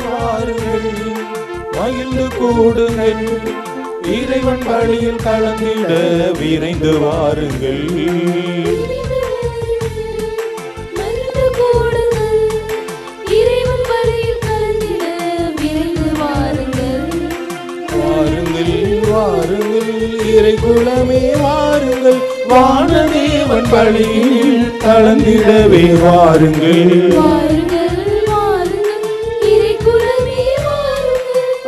வாருங்கள், மகிழ்ந்து கூடுங்கள், இறைவன் பலியில் கலந்திட விரைந்து வாருங்கள். வாருங்கள் இறை குலமே வாருங்கள், வானதேவன் பலியில் கலந்திடவே வாருங்கள்.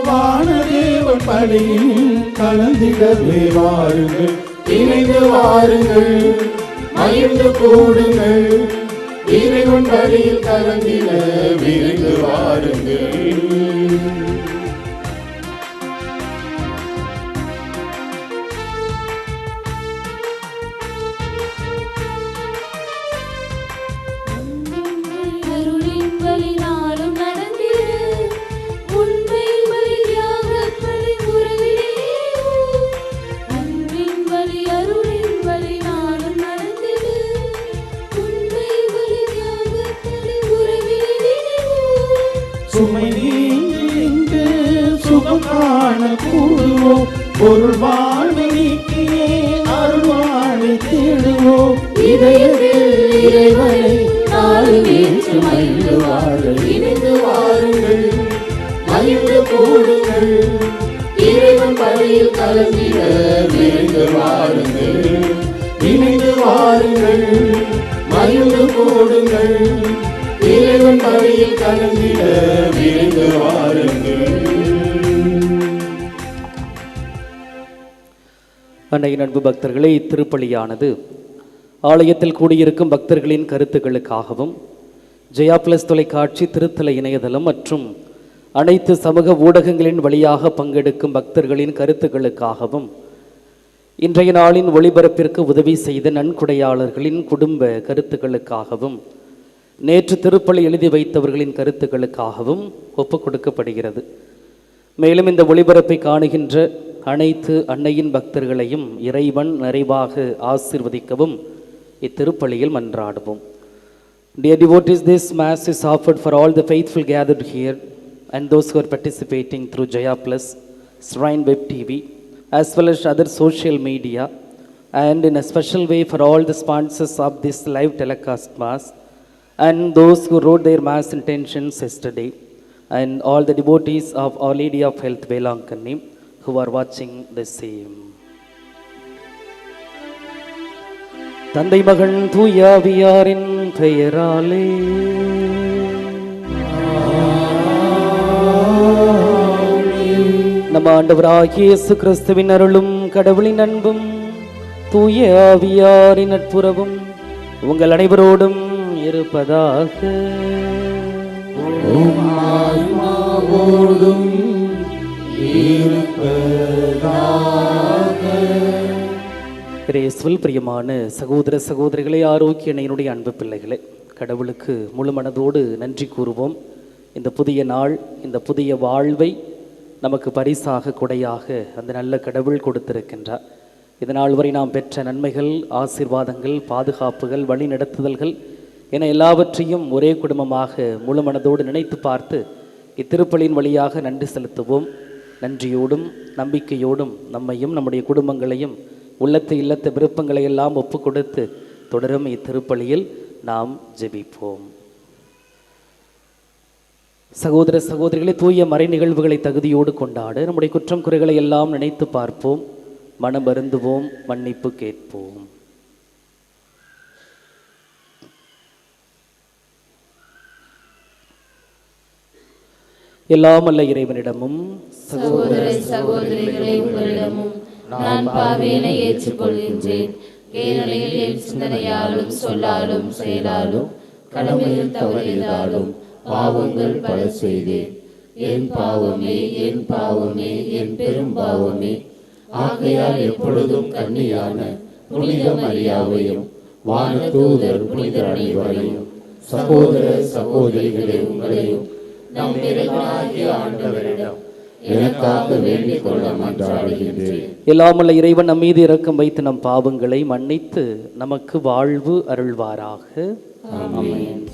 வானதேவன் பலியில் கலந்திடவே வாருங்கள், இணைந்து வாருங்கள், மகிழ்ந்து கூடுங்கள், இறைவன் பலியில் கலந்திட விரைந்து வாருங்கள். சுமை நீங்கு சுகம் காண கூடுவோம், பொருள் வாழ்வை நீக்கியே அருள்வாழை தேடுவோம். இதயத்தில் இறைவனை நாளுமேற்று மகிழ்ந்து வாழ இணைந்து வாருங்கள், மகிழ்ந்து கூடுங்கள், இறைவன் பலியில் கலந்திட விரைந்து வாருங்கள். இணைந்து வாருங்கள், மகிழ்ந்து கூடுங்கள், இறைவன் பலியில் கலந்திட விரைந்து வாருங்கள். அன்னையின் அன்பு பக்தர்களே, இத்திருப்பலியானது ஆலயத்தில் கூடியிருக்கும் பக்தர்களின் கருத்துக்களுக்காகவும் ஜெயா பிளஸ் தொலைக்காட்சி திருத்தல இணையதளம் மற்றும் அனைத்து சமூக ஊடகங்களின் வழியாக பங்கெடுக்கும் பக்தர்களின் கருத்துக்களுக்காகவும் இன்றைய நாளின் ஒளிபரப்பிற்கு உதவி செய்த நன்கொடையாளர்களின் குடும்ப கருத்துக்களுக்காகவும் நேற்று திருப்பலி எழுதி வைத்தவர்களின் கருத்துக்களுக்காகவும் ஒப்புக் கொடுக்கப்படுகிறது. மேலும் இந்த ஒளிபரப்பை காணுகின்ற அனைத்து அன்னையின் பக்தர்களையும் இறைவன் நிறைவாக ஆசீர்வதிக்கவும் இத்திருப்பலியில் மன்றாடுவோம். Dear devotees, this Mass is offered for all the faithful gathered here and those who are participating through Jaya Plus, Shrine Web TV, as well as other social media, and in a special way for all the sponsors of this live telecast Mass, and those who wrote their Mass intentions yesterday, and all the devotees of Our Lady of Health, Velankani, who are watching the same. தந்தை மகன் தூயாவியாரின் பெயராலே நம்ம ஆண்டவராகிய இயேசு கிறிஸ்துவின் அருளும் கடவுளின் அன்பும் தூய ஆவியாரின் நட்புறவும் உங்கள் அனைவரோடும் இருப்பதாக. இயேசுவில் பிரியமான சகோதர சகோதரிகளே, ஆரோக்கிய இணையனுடைய அன்பு பிள்ளைகளே, கடவுளுக்கு முழு மனதோடு நன்றி கூறுவோம். இந்த புதிய நாள், இந்த புதிய வாழ்வை நமக்கு பரிசாக கொடையாக அந்த நல்ல கடவுள் கொடுத்திருக்கின்றார். இதனால் வரை நாம் பெற்ற நன்மைகள், ஆசீர்வாதங்கள், பாதுகாப்புகள், வழி நடத்துதல்கள் என எல்லாவற்றையும் ஒரே குடும்பமாக முழு மனதோடு நினைத்து பார்த்து இத்திருப்பலியின் வழியாக நன்றி செலுத்துவோம். நன்றியோடும் நம்பிக்கையோடும் நம்மையும் நம்முடைய குடும்பங்களையும் உள்ளத்து இல்லத்த விருப்பங்களை எல்லாம் ஒப்பு கொடுத்து தொடரும் இத்திருப்பலியில் நாம் ஜெபிப்போம். சகோதர சகோதரிகளை, தூய மறை நிகழ்வுகளை தகுதியோடு கொண்டாட நம்முடைய குற்றம் குறைகளை எல்லாம் நினைத்து பார்ப்போம், மனம் வருந்துவோம், மன்னிப்பு கேட்போம். எல்லாம் அல்ல இறைவனிடமும் சகோதர சகோதரிகளை உங்களிடமும் நான் பாவியனை ஏற்றுக்கொள்கின்றேன். ஏனெனில் என் சிந்தனையாலும் சொல்லாலும் செயலாலும் கடமையில் தவறியதாலும் பாவங்கள் பல செய்தேன். என் பாவமே, என் பாவமே, என் பெரும் பாவமே. ஆகையால் எப்பொழுதும் கன்னியான புனித மரியாவையும் வானதூதர் புனிதர் அனைவரையும் சகோதர சகோதரிகளை உங்களையும் நம் இறைவனாகிய ஆண்டவரிடம் எனக்காக வேண்டிக் கொள்ள மன்றாடுகின்றேன். எல்லாமல்ல இறைவன் நம் மீது இரக்கம் வைத்து நம் பாவங்களை மன்னித்து நமக்கு வாழ்வு அருள்வாராக. ஆமென்.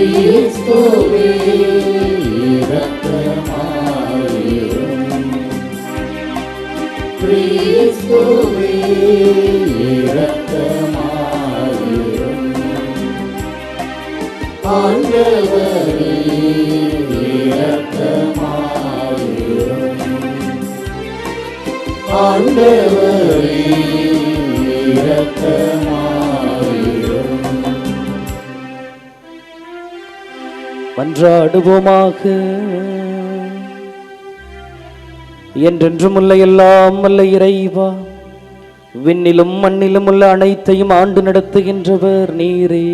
கிறிஸ்துவே இரக்கமாயிரும். கிறிஸ்துவே இரக்கமாயிரும். ஆண்டவரே இரக்கமாயிரும். ஆண்டவரே இரக்கமாயிரும். மன்றாடுவோமாக. என்றென்றும் உள்ள எல்லாம் வல்ல இறைவா, விண்ணிலும் மண்ணிலும் உள்ள அனைத்தையும் ஆண்டு நடத்துகின்றவர் நீரே.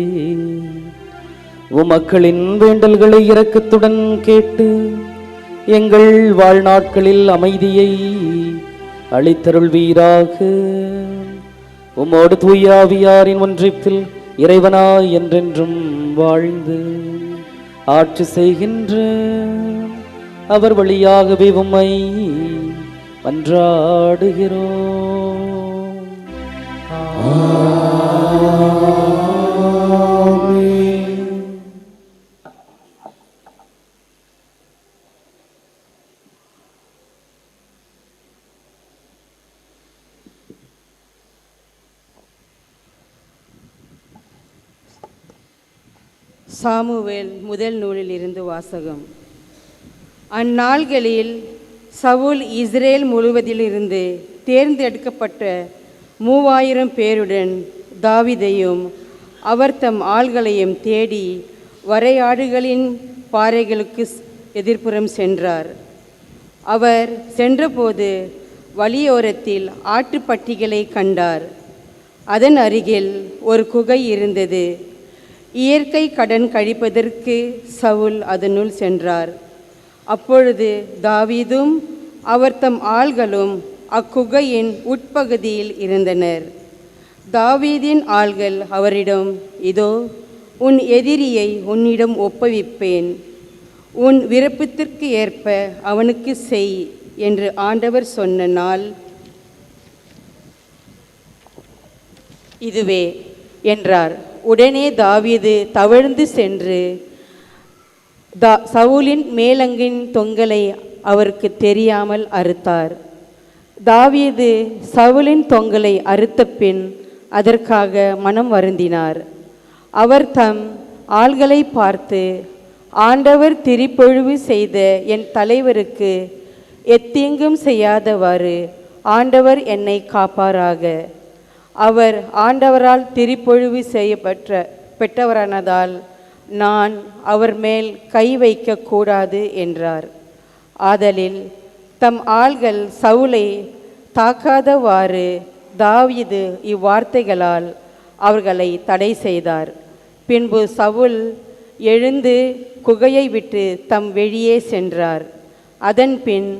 மக்களின் வேண்டல்களை இரக்கத்துடன் கேட்டு எங்கள் வாழ்நாட்களில் அமைதியை அளித்தருள்வீராக. உம்மோடு தூய ஆவியாரின் ஒன்றிப்பில் இறைவனாய் என்றென்றும் வாழ்ந்து ஆட்சி செய்கின்ற அவர் வழியாகவே உம்மை மன்றாடுகிறோம். சாமுவேல் முதல் நூலில் இருந்து வாசகம். அந்நாள்களில் சவுல் இஸ்ரேல் முழுவதிலிருந்து தேர்ந்தெடுக்கப்பட்ட 3000 பேருடன் தாவீதையும் அவர் தம் ஆள்களையும் தேடி வரையாடுகளின் பாறைகளுக்கு எதிர்ப்புறம் சென்றார். அவர் சென்றபோது வழியோரத்தில் ஆட்டுப்பட்டிகளை கண்டார். அதன் அருகில் ஒரு குகை இருந்தது. இயற்கை கடன் கழிப்பதற்கு சவுல் அதனுள் சென்றார். அப்பொழுது தாவீதும் அவர் தம் ஆள்களும் அக்குகையின் உட்பகுதியில் இருந்தனர். தாவீதின் ஆள்கள் அவரிடம், இதோ உன் எதிரியை உன்னிடம் ஒப்புவிப்பேன், உன் விருப்பத்திற்கு ஏற்ப அவனுக்கு செய் என்று ஆண்டவர் சொன்ன நாள் இதுவே என்றார். உடனே தாவீது தவழ்ந்து சென்று சவுலின் மேலங்கின் தொங்கலை அவருக்கு தெரியாமல் அறுத்தார். தாவீது சவுலின் தொங்கலை அறுத்த பின் அதற்காக மனம் வருந்தினார். அவர் தம் ஆள்களை பார்த்து, ஆண்டவர் திரிப்பொழிவு செய்த என் தலைவருக்கு எத்தீங்கும் செய்யாதவாறு ஆண்டவர் என்னை காப்பாராக. அவர் ஆண்டவரால் திரிப்பொழிவு பெற்றவரானதால் நான் அவர் மேல் கை வைக்கக்கூடாது என்றார். ஆதலில் தம் ஆள்கள் சவுலை தாக்காதவாறு தாவீது இவ்வார்த்தைகளால் அவர்களை தடை செய்தார். பின்பு சவுல் எழுந்து குகையை விட்டு தம் வெளியே சென்றார். அதன் பின்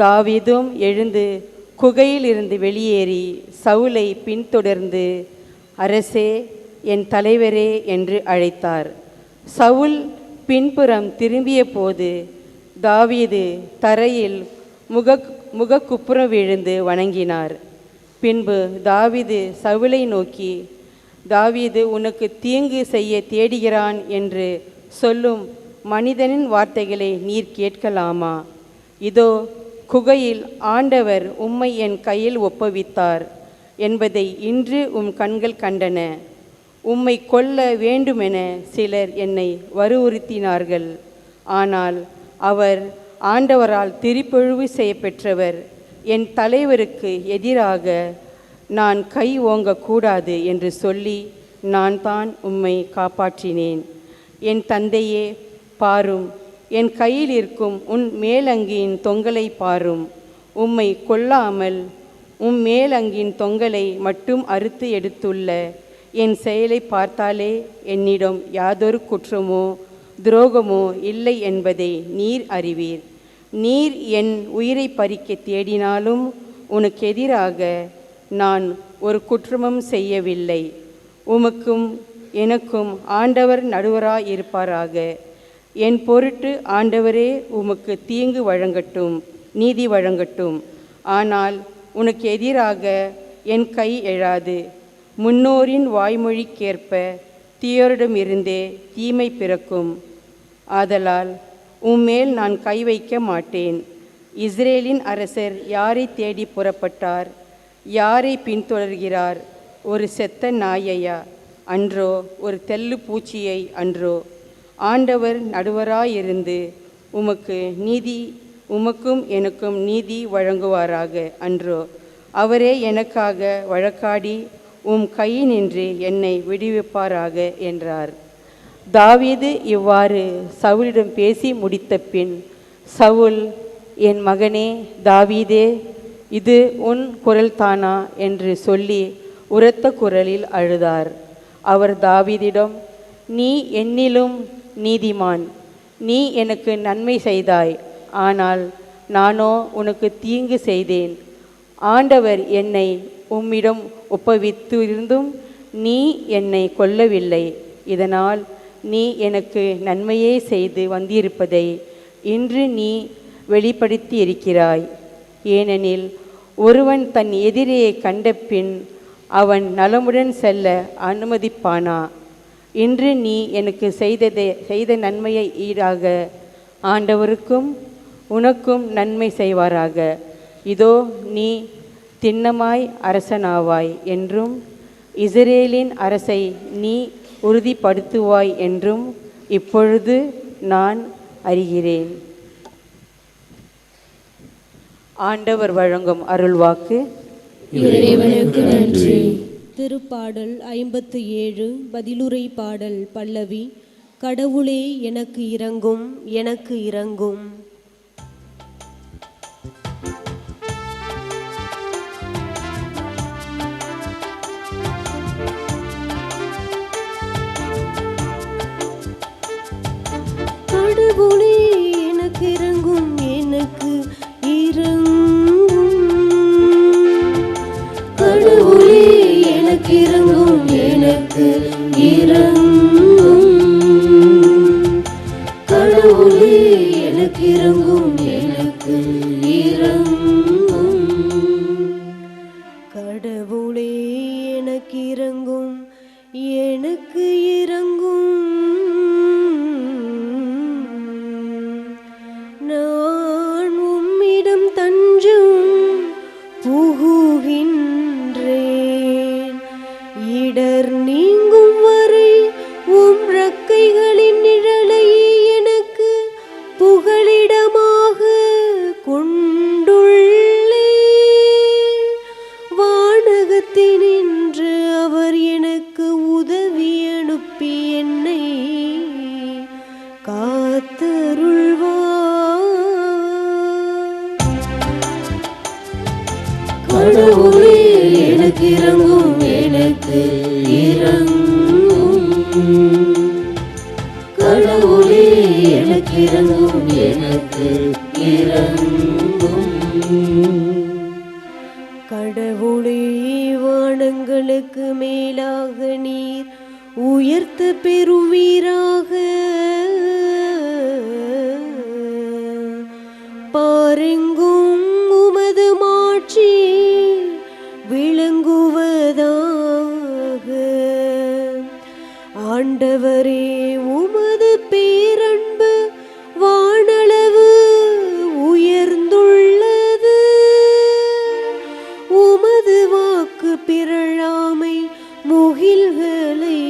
தாவீதும் எழுந்து குகையில் இருந்து வெளியேறி சவுலை பின்தொடர்ந்து, அரசே, என் தலைவரே என்று அழைத்தார். சவுல் பின்புறம் திரும்பிய போது தாவீது தரையில் முகக்குப்புறம் விழுந்து வணங்கினார். பின்பு தாவீது சவுலை நோக்கி, தாவீது உனக்கு தீங்கு செய்ய தேடுகிறான் என்று சொல்லும் மனிதனின் வார்த்தைகளை நீர் கேட்கலாமா? இதோ குகையில் ஆண்டவர் உம்மை என் கையில் ஒப்புவித்தார் என்பதை இன்று உம் கண்கள் கண்டன. உம்மை கொல்ல வேண்டுமென சிலர் என்னை வற்புறுத்தினார்கள். ஆனால் அவர் ஆண்டவரால் திரிப்பொழிவு செய்யப்பெற்றவர். என் தலைவருக்கு எதிராக நான் கை ஓங்கக்கூடாது என்று சொல்லி நான் தான் உம்மை காப்பாற்றினேன். என் தந்தையே, பாரும், என் கையில் இருக்கும் உன் மேலங்கியின் தொங்கலை பாரும். உம்மை கொல்லாமல் உம் மேலங்கின் தொங்கலை மட்டும் அறுத்து எடுத்துள்ள என் செயலை பார்த்தாலே என்னிடம் யாதொரு குற்றமோ துரோகமோ இல்லை என்பதை நீர் அறிவீர். நீர் என் உயிரை பறிக்க தேடினாலும் உனக்கு எதிராக நான் ஒரு குற்றமும் செய்யவில்லை. உமக்கும் எனக்கும் ஆண்டவர் நடுவராய் இருப்பாராக. என் பொருட்டு ஆண்டவரே உமக்கு தீங்கு வழங்கட்டும், நீதி வழங்கட்டும். ஆனால் உனக்கு எதிராக என் கை எழாது. முன்னோரின் வாய்மொழிக்கேற்ப தீயோரிடமிருந்தே தீமை பிறக்கும். ஆதலால் உம்மேல் நான் கை வைக்க மாட்டேன். இஸ்ரேலின் அரசர் யாரை தேடி புறப்பட்டார்? யாரை பின்தொடர்கிறார்? ஒரு செத்த நாயையா? அன்றோ ஒரு தெள்ளு பூச்சியை அன்றோ? ஆண்டவர் நடுவராயிருந்து உமக்கும் எனக்கும் நீதி வழங்குவாராக அன்றோ? அவரே எனக்காக வழக்காடி உம் கையினின்று என்னை விடுவிப்பாராக என்றார். தாவீது இவ்வாறு சவுலிடம் பேசி முடித்த பின், சவுல், என் மகனே தாவீதே, இது உன் குரல்தானா என்று சொல்லி உரத்த குரலில் அழுதார். அவர் தாவீதிடம், நீ என்னிலும் நீதிமான், நீ எனக்கு நன்மை செய்தாய், ஆனால் நானோ உனக்கு தீங்கு செய்தேன். ஆண்டவர் என்னை உம்மிடம் ஒப்புவித்திருந்தும் நீ என்னை கொல்லவில்லை. இதனால் நீ எனக்கு நன்மையே செய்து வந்திருப்பதை இன்று நீ வெளிப்படுத்தி இருக்கிறாய். ஏனெனில் ஒருவன் தன் எதிரியை கண்ட பின் அவன் நலமுடன் செல்ல அனுமதிப்பானா? இன்று நீ எனக்கு செய்த நன்மையை ஈடாக ஆண்டவருக்கும் உனக்கும் நன்மை செய்வாராக. இதோ நீ திண்ணமாய் அரசனாவாய் என்றும் இஸ்ரேலின் அரசை நீ உறுதிப்படுத்துவாய் என்றும் இப்பொழுது நான் அறிகிறேன். ஆண்டவர் வழங்கும் அருள்வாக்கு. இறைவனுக்கு நன்றி. திருப்பாடல் 57 பதிலுரை பாடல் பல்லவி. கடவுளே எனக்கு இரங்கும், எனக்கு இரங்கும். கடவுளே எனக்கு இரங்கும், எனக்கு இரங்கும். கடவுளே எனக்கு இரங்கும், எனக்கு இரங்கும். கடவுளே எனக்கு இரங்கும், எனக்கு இரங்கும். கடவுளே எனக்கு இரங்கும், எனக்கு இரங்கும். நான் உம்மிடம் தஞ்சம் புகுகின்றேன். இடர் நீங்கும் வரை உம் இறக்கைகளின் நிழலை எனக்கு புகலிடமாக கொண்டுள்ளேன். வானகத்தினின்று அவர் எனக்கு உதவி அனுப்பி என்னை காத்தருள்வார். கடவுளே எனக்கு இரங்கும், எனக்கு இரங்கும். கடவுளே எனக்கு இரங்கும், எனக்கு இரங்கும். கடவுளே வானங்களுக்கு மேலாக நீர் உயர்த்த பெறுவீராக. பாருங்கும் உமது மாட்சி விளங்குவதாக. ஆண்டவரே உமது பேரன்பு வானளவு உயர்ந்துள்ளது. உமது வாக்கு பிறழாமை முகில்களை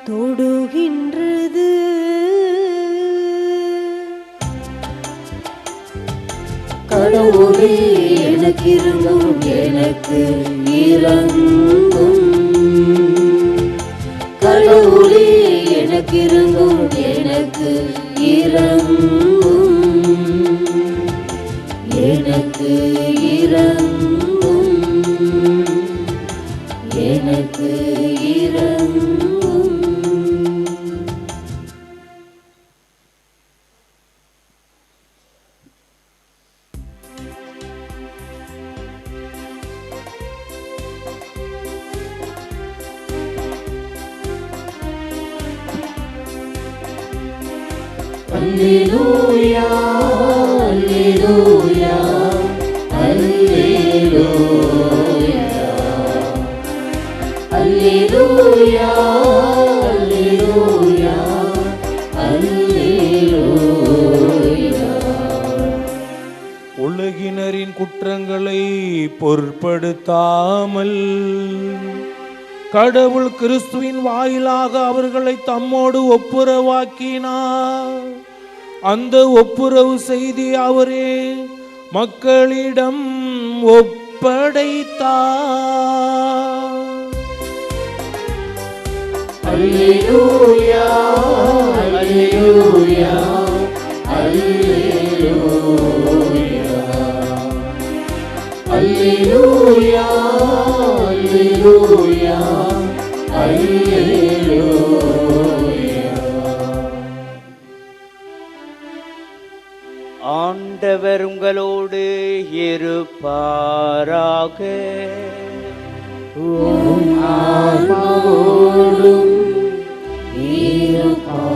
தொடுகின்றது. கடவுளே எனக்கு இரங்கும், எனக்கு இரங்கும். கடவுளே எனக்கு இரங்கும், எனக்கு இரங்கும். எனக்கு இரங்கும், எனக்கு இரங்கும். Alleluia, Alleluia, Alleluia, அல்லேலூயா அல்லேலூயா அல்லேலூயா. உலகினரின் குற்றங்களை பொருட்படுத்தாமல் கடவுள் கிறிஸ்துவின் வாயிலாக அவர்களை தம்மோடு ஒப்புரவாக்கினார். அந்த ஒப்புரவு செய்தி அவரே மக்களிடம் ஒப்படைத்தார். அல்லேலூயா அல்லேலூயா அல்லேலூயா அல்லேலூயா அல்லேலூயா அல்லேலூயா. ஆண்டவர் உங்களோடு இருப்பாராக. ஆன்மாவோடும் இருப்பாராக.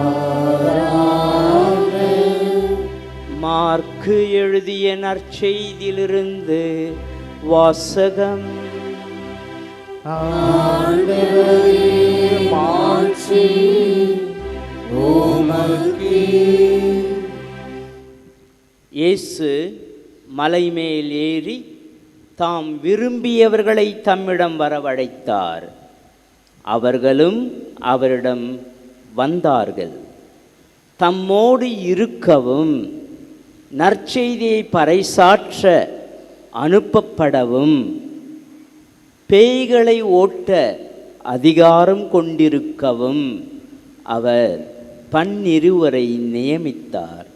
மார்க்கு எழுதிய நற்செய்தியிலிருந்து வாசகம். ஆண்டவரே மாட்சி உமக்கே. இயேசு மலைமேல் ஏறி தாம் விரும்பியவர்களை தம்மிடம் வரவழைத்தார். அவர்களும் அவரிடம் வந்தார்கள். தம்மோடு இருக்கவும் நற்செய்தியை பறைசாற்ற அனுப்பப்படவும் பேய்களை ஓட்ட அதிகாரம் கொண்டிருக்கவும் அவர் 12 நியமித்தார்.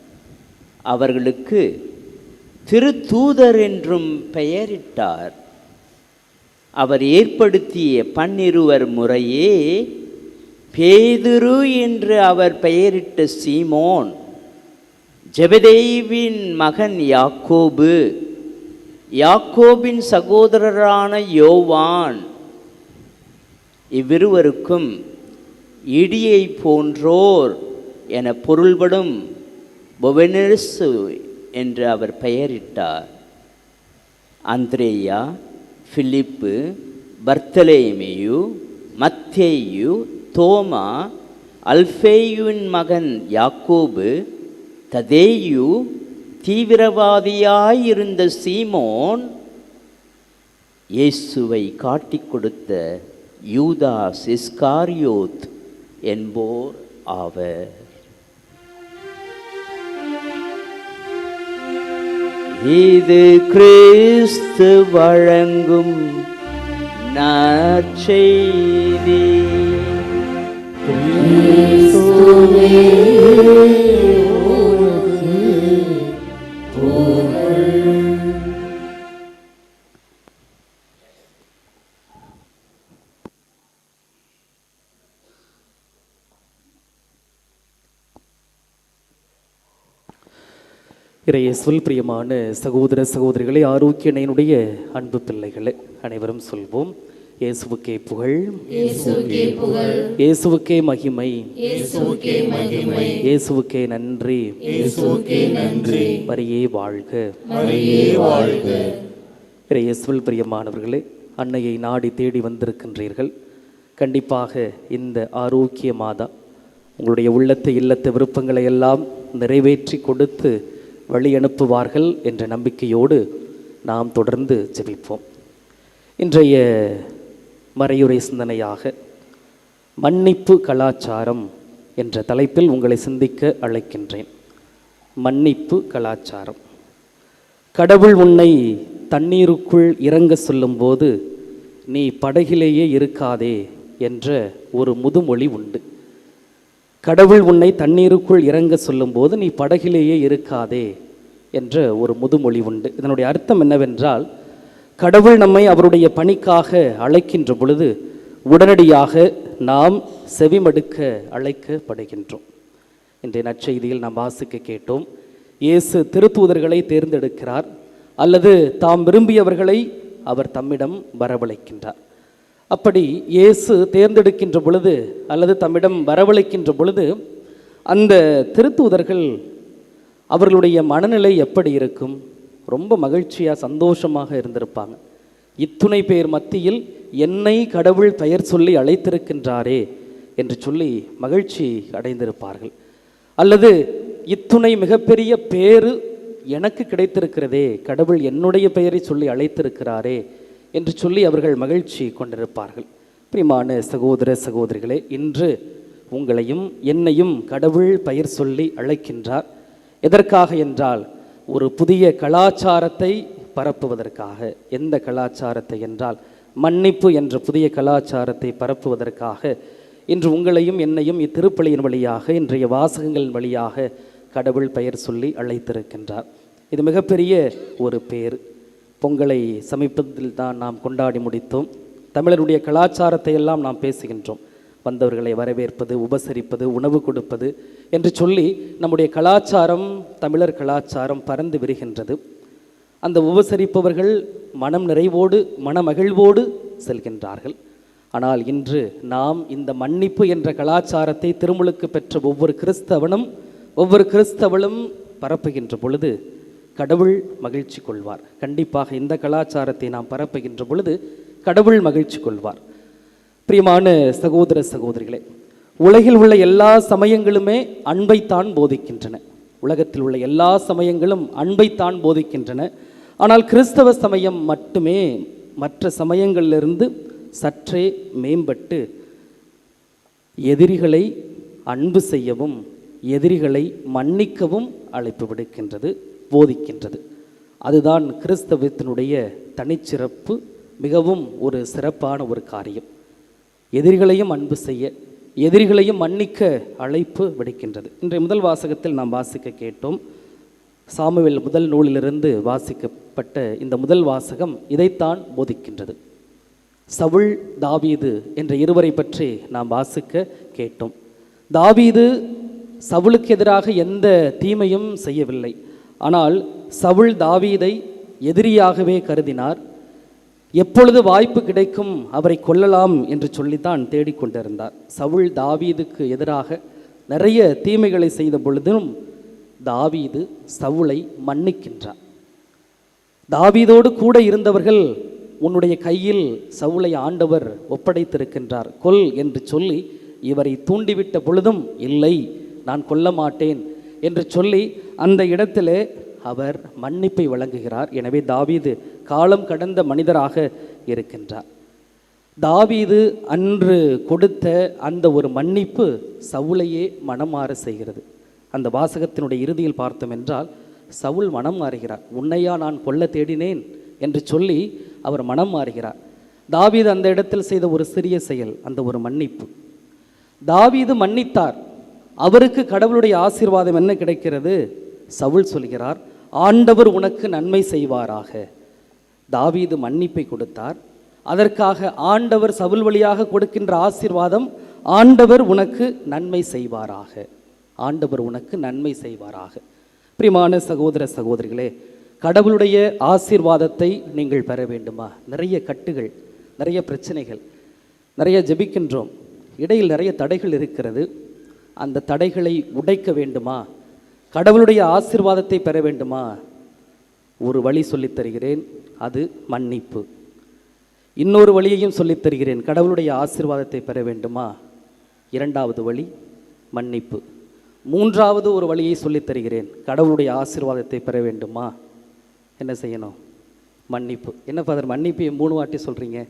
அவர்களுக்கு திருத்தூதர் என்றும் பெயரிட்டார். அவர் ஏற்படுத்திய 12 முறையே பேதுரு என்று அவர் பெயரிட்ட சீமோன், ஜெபதேயுவின் மகன் யாக்கோபு, யாக்கோபின் சகோதரரான யோவான், இவ்விருவருக்கும் இடியை போன்றோர் என பொருள்படும் பொவனெர்சு என்று அவர் பெயரிட்டார். அந்திரேயா, பிலிப்பு, பர்த்தலேமேயு, மத்தேயு, தோமா, அல்பேயுவின் மகன் யாக்கோபு, ததேயு, தீவிரவாதியாயிருந்த சீமோன், இயேசுவை காட்டிக் கொடுத்த யூதாஸ் இஸ்காரியோத் என்போர் ஆவர். இது கிறிஸ்து வழங்கும் நற்செய்தி. இறையேசுவில் பிரியமான சகோதர சகோதரிகளே, ஆரோக்கியனையினுடைய அன்பு பிள்ளைகளே, அனைவரும் சொல்வோம்: இயேசுவுக்கே புகழ், இயேசுவுக்கே புகழ், இயேசுவுக்கே மகிமை, இயேசுவுக்கே மகிமை, இயேசுவுக்கே நன்றி, இயேசுவுக்கே நன்றி. மரியே வாழ்க, மரியே வாழ்க. இறையேசுவில் பிரியமானவர்களே, அன்னையை நாடி தேடி வந்திருக்கின்றீர்கள். கண்டிப்பாக இந்த ஆரோக்கிய மாதா உங்களுடைய உள்ளத்தை இல்லத்த விருப்பங்களை எல்லாம் நிறைவேற்றி கொடுத்து வழி அனுப்புவார்கள் என்ற நம்பிக்கையோடு நாம் தொடர்ந்து ஜெபிப்போம். இன்றைய மறையுரை சிந்தனையாக மன்னிப்பு கலாச்சாரம் என்ற தலைப்பில் உங்களை சிந்திக்க அழைக்கின்றேன். மன்னிப்பு கலாச்சாரம். கடவுள் உன்னை தண்ணீருக்குள் இறங்க சொல்லும்போது நீ படகிலேயே இருக்காதே என்ற ஒரு முதுமொழி உண்டு. கடவுள் உன்னை தண்ணீருக்குள் இறங்க சொல்லும்போது நீ படகிலேயே இருக்காதே என்ற ஒரு முதுமொழி உண்டு. இதனுடைய அர்த்தம் என்னவென்றால், கடவுள் நம்மை அவருடைய பணிக்காக அழைக்கின்ற பொழுது உடனடியாக நாம் செவிமடுக்க அழைக்கப்படுகின்றோம். இன்றைய நற்செய்தியில் நாம் வாசிக்க கேட்டோம், இயேசு திருத்தூதர்களை தேர்ந்தெடுக்கிறார், அல்லது தாம் விரும்பியவர்களை அவர் தம்மிடம் வரவழைக்கின்றார். அப்படி இயேசு தேர்ந்தெடுக்கின்ற பொழுது அல்லது தம்மிடம் வரவழைக்கின்ற பொழுது அந்த திருத்தூதர்கள் அவர்களுடைய மனநிலை எப்படி இருக்கும்? ரொம்ப மகிழ்ச்சியாக சந்தோஷமாக இருந்திருப்பாங்க. இத்துணை பேர் மத்தியில் என்னை கடவுள் பெயர் சொல்லி அழைத்திருக்கின்றாரே என்று சொல்லி மகிழ்ச்சி அடைந்திருப்பார்கள். அல்லது இத்துணை மிகப்பெரிய பேரு எனக்கு கிடைத்திருக்கிறதே, கடவுள் என்னுடைய பெயரை சொல்லி அழைத்திருக்கிறாரே என்று சொல்லி அவர்கள் மகிழ்ச்சி கொண்டிருப்பார்கள். பிரியமான சகோதர சகோதரிகளே, இன்று உங்களையும் என்னையும் கடவுள் பெயர் சொல்லி அழைக்கின்றார். எதற்காக என்றால் ஒரு புதிய கலாச்சாரத்தை பரப்புவதற்காக. எந்த கலாச்சாரத்தை என்றால் மன்னிப்பு என்ற புதிய கலாச்சாரத்தை பரப்புவதற்காக இன்று உங்களையும் என்னையும் இத்திருப்பலியின் வழியாக, இன்றைய வாசகங்களின் வழியாக கடவுள் பெயர் சொல்லி அழைத்திருக்கின்றார். இது மிகப்பெரிய ஒரு பேர். பொங்கலை சமீபத்தில் தான் நாம் கொண்டாடி முடித்தோம். தமிழருடைய கலாச்சாரத்தை எல்லாம் நாம் பேசுகின்றோம். வந்தவர்களை வரவேற்பது, உபசரிப்பது, உணவு கொடுப்பது என்று சொல்லி நம்முடைய கலாச்சாரம், தமிழர் கலாச்சாரம் பறந்து விரிகின்றது. அந்த உபசரிப்பவர்கள் மனம் நிறைவோடு மனமகிழ்வோடு செல்கின்றார்கள். ஆனால் இன்று நாம் இந்த மன்னிப்பு என்ற கலாச்சாரத்தை திருமுழுக்கு பெற்ற ஒவ்வொரு கிறிஸ்தவளும் பரப்புகின்ற பொழுது கடவுள் மகிழ்ச்சி கொள்வார். கண்டிப்பாக இந்த கலாச்சாரத்தை நாம் பரப்புகின்ற பொழுது கடவுள் மகிழ்ச்சி கொள்வார். பிரியமான சகோதர சகோதரிகளே, உலகில் உள்ள எல்லா சமயங்களுமே அன்பைத்தான் போதிக்கின்றன. உலகத்தில் உள்ள எல்லா சமயங்களும் அன்பைத்தான் போதிக்கின்றன. ஆனால் கிறிஸ்தவ சமயம் மட்டுமே மற்ற சமயங்களிலிருந்து சற்றே மேம்பட்டு எதிரிகளை அன்பு செய்யவும் எதிரிகளை மன்னிக்கவும் அழைப்பு விடுக்கின்றது, போதிக்கின்றது. அதுதான் கிறிஸ்தவத்தினுடைய தனிச்சிறப்பு, மிகவும் ஒரு சிறப்பான ஒரு காரியம். எதிரிகளையும் அன்பு செய்ய, எதிரிகளையும் மன்னிக்க அழைப்பு விடுக்கின்றது. இன்றைய முதல் வாசகத்தில் நாம் வாசிக்க கேட்டோம். சாமுவேல் முதல் நூலிலிருந்து வாசிக்கப்பட்ட இந்த முதல் வாசகம் இதைத்தான் போதிக்கின்றது. சவுல், தாவீது என்ற இருவரை பற்றி நாம் வாசிக்க கேட்டோம். தாவீது சவுலுக்கு எதிராக எந்த தீமையும் செய்யவில்லை. ஆனால் சவுல் தாவீதை எதிரியாகவே கருதினார். எப்பொழுது வாய்ப்பு கிடைக்கும் அவரை கொல்லலாம் என்று சொல்லித்தான் தேடிக்கொண்டிருந்தார். சவுல் தாவீதுக்கு எதிராக நிறைய தீமைகளை செய்த பொழுதும் தாவீது சவுலை மன்னிக்கின்றார். தாவீதோடு கூட இருந்தவர்கள், உன்னுடைய கையில் சவுலை ஆண்டவர் ஒப்படைத்திருக்கின்றார், கொல் என்று சொல்லி இவரை தூண்டிவிட்ட பொழுதும் இல்லை, நான் கொல்ல மாட்டேன் என்று சொல்லி அந்த இடத்திலே அவர் மன்னிப்பை வழங்குகிறார். எனவே தாவீது காலம் கடந்த மனிதராக இருக்கின்றார். தாவீது அன்று கொடுத்த அந்த ஒரு மன்னிப்பு சவுலையே மனமாற செய்கிறது. அந்த வாசகத்தினுடைய இறுதியில் பார்த்தோம் என்றால் சவுல் மனம் மாறுகிறார். உன்னையா நான் கொல்ல தேடினேன் என்று சொல்லி அவர் மனம் மாறுகிறார். தாவீது அந்த இடத்தில் செய்த ஒரு சிறிய செயல், அந்த ஒரு மன்னிப்பு. தாவீது மன்னித்தார். அவருக்கு கடவுளுடைய ஆசீர்வாதம் என்ன கிடைக்கிறது? சவுல் சொல்கிறார், ஆண்டவர் உனக்கு நன்மை செய்வாராக. தாவீது மன்னிப்பை கொடுத்தார். அதற்காக ஆண்டவர் சவுல் வழியாக கொடுக்கின்ற ஆசீர்வாதம், ஆண்டவர் உனக்கு நன்மை செய்வாராக, ஆண்டவர் உனக்கு நன்மை செய்வாராக. பிரியமான சகோதர சகோதரிகளே, கடவுளுடைய ஆசீர்வாதத்தை நீங்கள் பெற வேண்டுமா? நிறைய கட்டுகள், நிறைய பிரச்சனைகள், நிறைய ஜெபிக்கின்றோம், இடையில் நிறைய தடைகள் இருக்கிறது. அந்த தடைகளை உடைக்க வேண்டுமா? கடவுளுடைய ஆசீர்வாதத்தை பெற வேண்டுமா? ஒரு வழி சொல்லித் தருகிறேன், அது மன்னிப்பு. இன்னொரு வழியையும் சொல்லித் தருகிறேன், கடவுளுடைய ஆசீர்வாதத்தை பெற வேண்டுமா? இரண்டாவது வழி மன்னிப்பு. மூன்றாவது ஒரு வழியை சொல்லித் தருகிறேன், கடவுளுடைய ஆசீர்வாதத்தை பெற வேண்டுமா? என்ன செய்யணும்? மன்னிப்பு. என்ன ஃபாதர் மன்னிப்பு 3 வாட்டி சொல்கிறீங்க?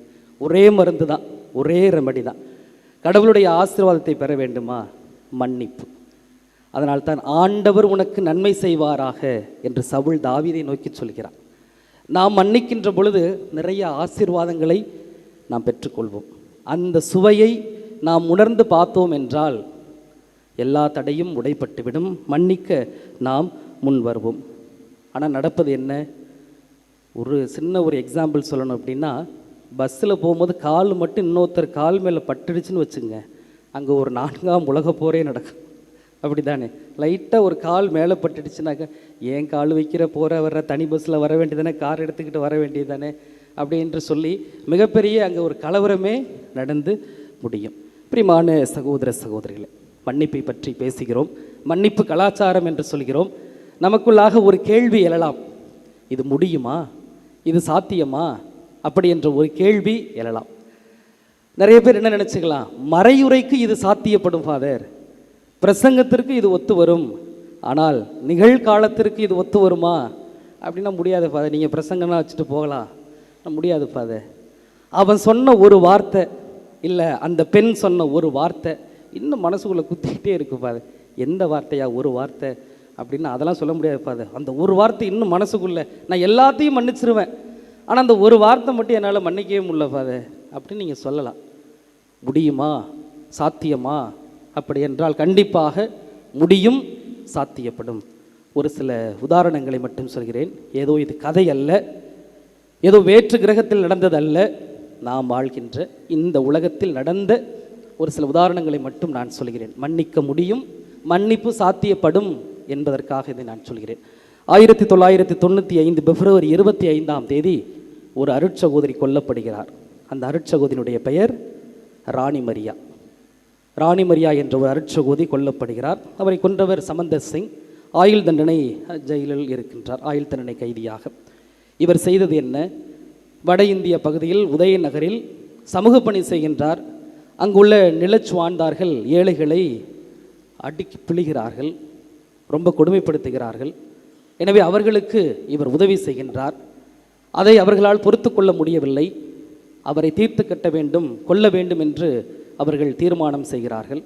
ஒரே மருந்து தான், ஒரே ரெமடி தான். கடவுளுடைய ஆசீர்வாதத்தை பெற வேண்டுமா? மன்னிப்பு. அதனால்தான் ஆண்டவர் உனக்கு நன்மை செய்வாராக என்று சவுல் தாவீதை நோக்கி சொல்கிறார். நாம் மன்னிக்கின்ற பொழுது நிறைய ஆசீர்வாதங்களை நாம் பெற்றுக்கொள்வோம். அந்த சுவையை நாம் உணர்ந்து பார்த்தோம் என்றால் எல்லா தடையும் உடைப்பட்டுவிடும், மன்னிக்க நாம் முன் வருவோம். ஆனால் நடப்பது என்ன? ஒரு சின்ன ஒரு எக்ஸாம்பிள் சொல்லணும் அப்படின்னா, பஸ்ஸில் போகும்போது கால் மட்டும் இன்னொருத்தர் கால் மேலே பட்டுடுச்சுன்னு வச்சுங்க, அங்கே ஒரு 4ஆம் உலக போரே நடக்கும். அப்படி தானே? லைட்டாக ஒரு கால் மேலே பட்டுடுச்சுனாக்க, ஏன் கால் வைக்கிற போகிற வர்ற தனி பஸ்ஸில் வர வேண்டியதானே, கார் எடுத்துக்கிட்டு வர வேண்டியது தானே அப்படின்னு சொல்லி மிகப்பெரிய அங்கே ஒரு கலவரமே நடந்து முடியும். பிரியமான சகோதர சகோதரிகளே, மன்னிப்பை பற்றி பேசுகிறோம், மன்னிப்பு கலாச்சாரம் என்று சொல்கிறோம். நமக்குள்ளாக ஒரு கேள்வி எழலாம், இது முடியுமா? இது சாத்தியமா? அப்படி என்ற ஒரு கேள்வி எழலாம். நிறைய பேர் என்ன நினச்சிக்கலாம், மறையுரைக்கு இது சாத்தியப்படும் ஃபாதர், பிரசங்கத்திற்கு இது ஒத்து வரும், ஆனால் நிகழ்காலத்திற்கு இது ஒத்து வருமா அப்படின்னா முடியாது ஃபாதர். நீங்கள் பிரசங்கம்லாம் வச்சுட்டு போகலாம், முடியாது ஃபாதர். அவன் சொன்ன ஒரு வார்த்தை இல்லை, அந்த பெண் சொன்ன ஒரு வார்த்தை இன்னும் மனசுக்குள்ளே குத்திக்கிட்டே இருக்கு ஃபாதர். எந்த வார்த்தையா ஒரு வார்த்தை அப்படின்னு அதெல்லாம் சொல்ல முடியாது ஃபாதர். அந்த ஒரு வார்த்தை இன்னும் மனசுக்குள்ளே, நான் எல்லாத்தையும் மன்னிச்சிருவேன், ஆனால் அந்த ஒரு வார்த்தை மட்டும் என்னால் மன்னிக்கவே முடியல ஃபாதர் அப்படின்னு நீங்கள் சொல்லலாம். முடியுமா, சாத்தியமா? அப்படி என்றால் கண்டிப்பாக முடியும், சாத்தியப்படும். ஒரு சில உதாரணங்களை மட்டும் சொல்கிறேன். ஏதோ இது கதை அல்ல, ஏதோ வேற்று கிரகத்தில் நடந்தது அல்ல, நாம் வாழ்கின்ற இந்த உலகத்தில் நடந்த ஒரு சில உதாரணங்களை மட்டும் நான் சொல்கிறேன். மன்னிக்க முடியும், மன்னிப்பு சாத்தியப்படும் என்பதற்காக இதை நான் சொல்கிறேன். 1995 பிப்ரவரி 25 ஒரு அருட்சகோதரி கொல்லப்படுகிறார். அந்த அருட்சகோதரியுடைய பெயர் ராணி மரியா. ராணி மரியா என்ற ஒரு அருட்சகோதரி கொல்லப்படுகிறார். அவரை கொன்றவர் சமந்தர் சிங். ஆயுள் தண்டனை ஜெயிலில் இருக்கின்றார், ஆயுள் தண்டனை கைதியாக. இவர் செய்தது என்ன? வட இந்திய பகுதியில் உதயநகரில் சமூக பணி செய்கின்றார். அங்குள்ள நிலச்சுவாழ்ந்தார்கள் ஏழைகளை அடிக்கி பிழிகிறார்கள், ரொம்ப கொடுமைப்படுத்துகிறார்கள். எனவே அவர்களுக்கு இவர் உதவி செய்கின்றார். அதை அவர்களால் பொறுத்து கொள்ள முடியவில்லை. அவரை தீர்த்து கட்ட வேண்டும், கொல்ல வேண்டும் என்று அவர்கள் தீர்மானம் செய்கிறார்கள்.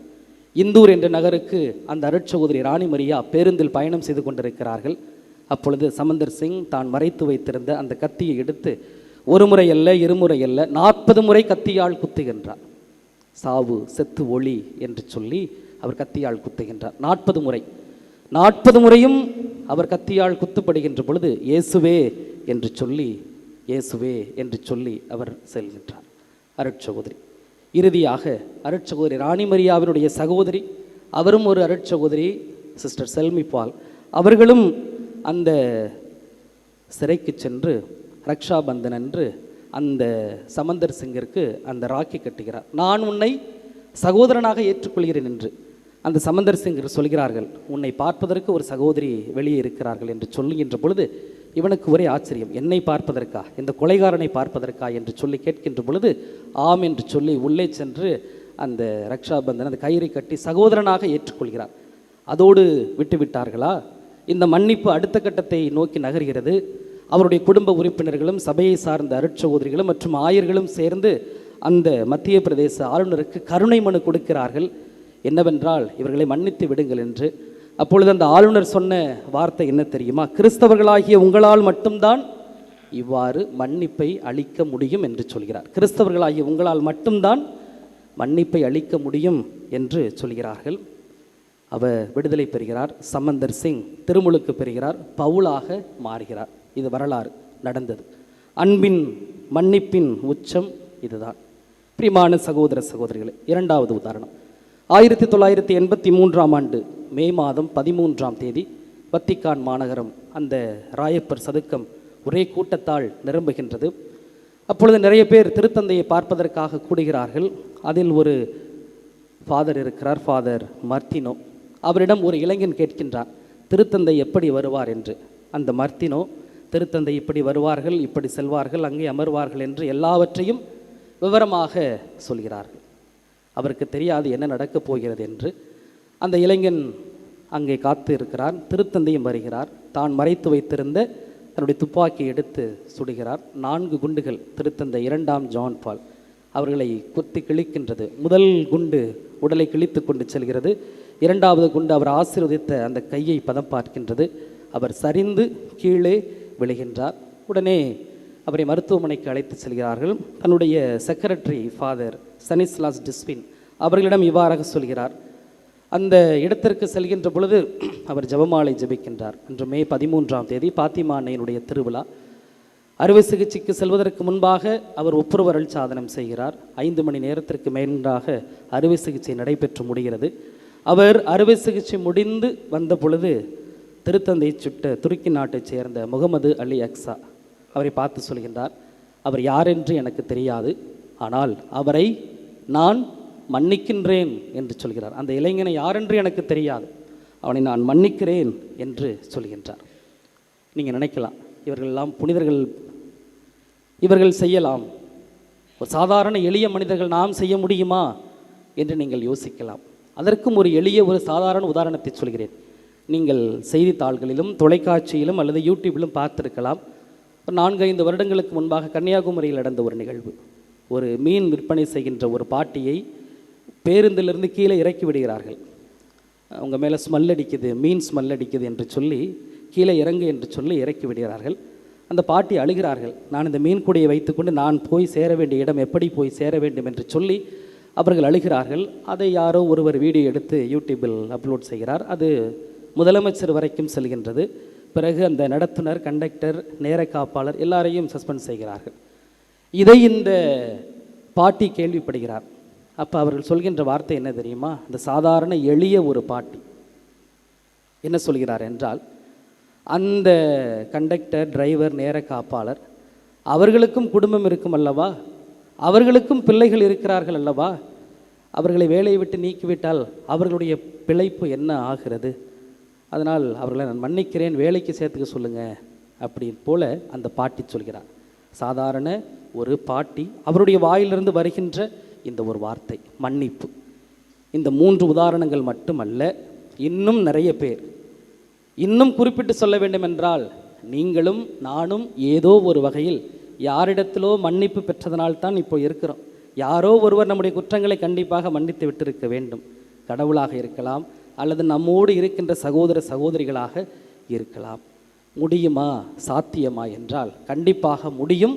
இந்தூர் என்ற நகருக்கு அந்த அருட்சகோதரி ராணி மரியா பேருந்தில் பயணம் செய்து கொண்டிருக்கிறார்கள். அப்பொழுது சமந்தர் சிங் தான் மறைத்து வைத்திருந்த அந்த கத்தியை எடுத்து ஒரு முறை அல்ல, இருமுறை அல்ல, 40 முறை கத்தியால் குத்துகின்றார். சாவு, செத்து, ஒளி என்று சொல்லி அவர் கத்தியால் குத்துகின்றார் 40 முறை. 40 முறையும் அவர் கத்தியால் குத்துப்படுகின்ற பொழுது இயேசுவே என்று சொல்லி, இயேசுவே என்று சொல்லி அவர் செல்கின்றார் அருட்சகோதரி. இறுதியாக அருட்சகோதரி ராணி மரியாவினுடைய சகோதரி, அவரும் ஒரு அருட்சகோதரி, சிஸ்டர் செல்மி பால், அவர்களும் அந்த சிறைக்கு சென்று ரக்ஷா பந்தன் அன்று அந்த சமந்தர் சிங்கிற்கு அந்த ராக்கி கட்டுகிறார். நான் உன்னை சகோதரனாக ஏற்றுக்கொள்கிறேன் என்று அந்த சமந்தர் சிங் சொல்கிறார்கள். உன்னை பார்ப்பதற்கு ஒரு சகோதரி வெளியே இருக்கிறார்கள் என்று சொல்லுகின்ற பொழுது இவனுக்கு ஒரே ஆச்சரியம். என்னை பார்ப்பதற்கா, இந்த கொலைகாரனை பார்ப்பதற்கா என்று சொல்லி கேட்கின்ற பொழுது ஆம் என்று சொல்லி உள்ளே சென்று அந்த ரக்ஷா பந்தன் அந்த கயிறை கட்டி சகோதரனாக ஏற்றுக்கொள்கிறார். அதோடு விட்டுவிட்டார்களா? இந்த மன்னிப்பு அடுத்த கட்டத்தை நோக்கி நகர்கிறது. அவருடைய குடும்ப உறுப்பினர்களும் சபையை சார்ந்த அருட்சகோதரிகளும் மற்றும் ஆயர்களும் சேர்ந்து அந்த மத்திய பிரதேச ஆளுநருக்கு கருணை மனு கொடுக்கிறார்கள். என்னவென்றால் இவர்களை மன்னித்து விடுங்கள் என்று. அப்பொழுது அந்த ஆளுநர் சொன்ன வார்த்தை என்ன தெரியுமா? கிறிஸ்தவர்களாகிய உங்களால் மட்டும்தான் இவ்வாறு மன்னிப்பை அளிக்க முடியும் என்று சொல்கிறார். கிறிஸ்தவர்களாகிய உங்களால் மட்டும்தான் மன்னிப்பை அளிக்க முடியும் என்று சொல்கிறார்கள். அவர் விடுதலை பெறுகிறார். சமந்தர் சிங் திருமுழுக்கு பெறுகிறார், பவுலாக மாறுகிறார். இது வரலாறு நடந்தது. அன்பின் மன்னிப்பின் உச்சம் இதுதான். பிரியமான சகோதர சகோதரிகளே, இரண்டாவது உதாரணம் 1983 மே மாதம் 13 வத்திக்கான் மாநகரம் அந்த ராயப்பர் சதுக்கம் ஒரே கூட்டத்தால் நிரம்புகின்றது. அப்பொழுது நிறைய பேர் திருத்தந்தையை பார்ப்பதற்காக கூடுகிறார்கள். அதில் ஒரு ஃபாதர் இருக்கிறார், ஃபாதர் மர்த்தினோ. அவரிடம் ஒரு இளைஞன் கேட்கின்றார், திருத்தந்தை எப்படி வருவார் என்று. அந்த மர்த்தினோ, திருத்தந்தை இப்படி வருவார்கள், இப்படி செல்வார்கள், அங்கே அமர்வார்கள் என்று எல்லாவற்றையும் விவரமாக சொல்கிறார்கள். அவருக்கு தெரியாது என்ன நடக்கப் போகிறது என்று. அந்த இளைஞன் அங்கே காத்து இருக்கிறார். திருத்தந்தையும் வருகிறார். தான் மறைத்து வைத்திருந்த தன்னுடைய துப்பாக்கியை எடுத்து சுடுகிறார். 4 குண்டுகள் திருத்தந்தை 2ஆம் ஜான் பால் அவர்களை குத்தி கிழிக்கின்றது. முதல் குண்டு உடலை கிழித்து கொண்டு செல்கிறது. 2வது குண்டு அவர் ஆசீர்வதித்த அந்த கையை பதம் பார்க்கின்றது. அவர் சரிந்து கீழே விழுகின்றார். உடனே அவரை மருத்துவமனைக்கு அழைத்து செல்கிறார்கள். தன்னுடைய செக்ரட்டரி ஃபாதர் சனிஸ்லாஸ் டிஸ்பின் அவர்களிடம் இவ்வாறாக சொல்கிறார். அந்த இடத்திற்கு செல்கின்ற பொழுது அவர் ஜெபமாலை ஜெபிக்கின்றார். இன்று மே 13 பாத்திமா அன்னையினுடைய திருவிழா. அறுவை சிகிச்சைக்கு செல்வதற்கு முன்பாக அவர் ஒப்புரவரல் சாதனம் செய்கிறார். 5 மணி நேரத்திற்கு மேலாக அறுவை சிகிச்சை நடைபெற்று முடிகிறது. அவர் அறுவை சிகிச்சை முடிந்து வந்த பொழுது திருத்தந்தை சுட்ட துருக்கி நாட்டைச் சேர்ந்த முகமது அலி அக்ஸா அவரை பார்த்து சொல்கின்றார், அவர் யாரென்று எனக்கு தெரியாது, ஆனால் அவரை நான் மன்னிக்கின்றேன் என்று சொல்கிறார். அந்த இளைஞனை யாரென்று எனக்கு தெரியாது, அவனை நான் மன்னிக்கிறேன் என்று சொல்கின்றார். நீங்கள் நினைக்கலாம், இவர்கள் எல்லாம் புனிதர்கள், இவர்கள் செய்யலாம், ஒரு சாதாரண எளிய மனிதர்கள் நாம் செய்ய முடியுமா என்று நீங்கள் யோசிக்கலாம். அதற்கும் ஒரு எளிய ஒரு சாதாரண உதாரணத்தை சொல்கிறேன். நீங்கள் செய்தித்தாள்களிலும் தொலைக்காட்சியிலும் அல்லது யூடியூபிலும் பார்த்திருக்கலாம். ஒரு 4-5 வருடங்களுக்கு முன்பாக கன்னியாகுமரியில் நடந்த ஒரு நிகழ்வு. ஒரு மீன் விற்பனை செய்கின்ற ஒரு பாட்டியை பேருந்திலிருந்து கீழே இறக்கி விடுகிறார்கள். அவங்க மேலே ஸ்மெல் அடிக்குது, மீன் ஸ்மெல் அடிக்குது என்று சொல்லி கீழே இறங்கு என்று சொல்லி இறக்கி விடுகிறார்கள். அந்த பாட்டி அழுகிறார்கள். நான் இந்த மீன் கூடையை வைத்துக்கொண்டு நான் போய் சேர வேண்டிய இடம் எப்படி போய் சேர வேண்டும் என்று சொல்லி அவர்கள் அழுகிறார்கள். அதை யாரோ ஒருவர் வீடியோ எடுத்து யூடியூபில் அப்லோட் செய்கிறார். அது முதலமைச்சர் வரைக்கும் செல்கின்றது. பிறகு அந்த நடத்துனர், கண்டக்டர், நேர காப்பாளர் எல்லாரையும் சஸ்பெண்ட் செய்கிறார்கள். இதை இந்த பாட்டி கேள்விப்படுகிறார். அப்போ அவர்கள் சொல்கின்ற வார்த்தை என்ன தெரியுமா? இந்த சாதாரண எளிய ஒரு பாட்டி என்ன சொல்கிறார் என்றால், அந்த கண்டக்டர், டிரைவர், நேர காப்பாளர் அவர்களுக்கும் குடும்பம் இருக்கும் அல்லவா, அவர்களுக்கும் பிள்ளைகள் இருக்கிறார்கள் அல்லவா, அவர்களை வேலையை விட்டு நீக்கிவிட்டால் அவர்களுடைய பிழைப்பு என்ன ஆகிறது? அதனால் அவர்களை நான் மன்னிக்கிறேன், வேலைக்கு சேர்த்துக்க சொல்லுங்கள் அப்படின்னு போல அந்த பாட்டி சொல்கிறார். சாதாரண ஒரு பாட்டி, அவருடைய வாயிலிருந்து வருகின்ற இந்த ஒரு வார்த்தை மன்னிப்பு. இந்த 3 உதாரணங்கள் மட்டுமல்ல, இன்னும் நிறைய பேர். இன்னும் குறிப்பிட்டு சொல்ல வேண்டுமென்றால், நீங்களும் நானும் ஏதோ ஒரு வகையில் யாரிடத்திலோ மன்னிப்பு பெற்றதனால்தான் இப்போ இருக்கிறோம். யாரோ ஒருவர் நம்முடைய குற்றங்களை கண்டிப்பாக மன்னித்து விட்டிருக்க வேண்டும். கடவுளாக இருக்கலாம், அல்லது நம்மோடு இருக்கின்ற சகோதர சகோதரிகளாக இருக்கலாம். முடியுமா, சாத்தியமா என்றால் கண்டிப்பாக முடியும்,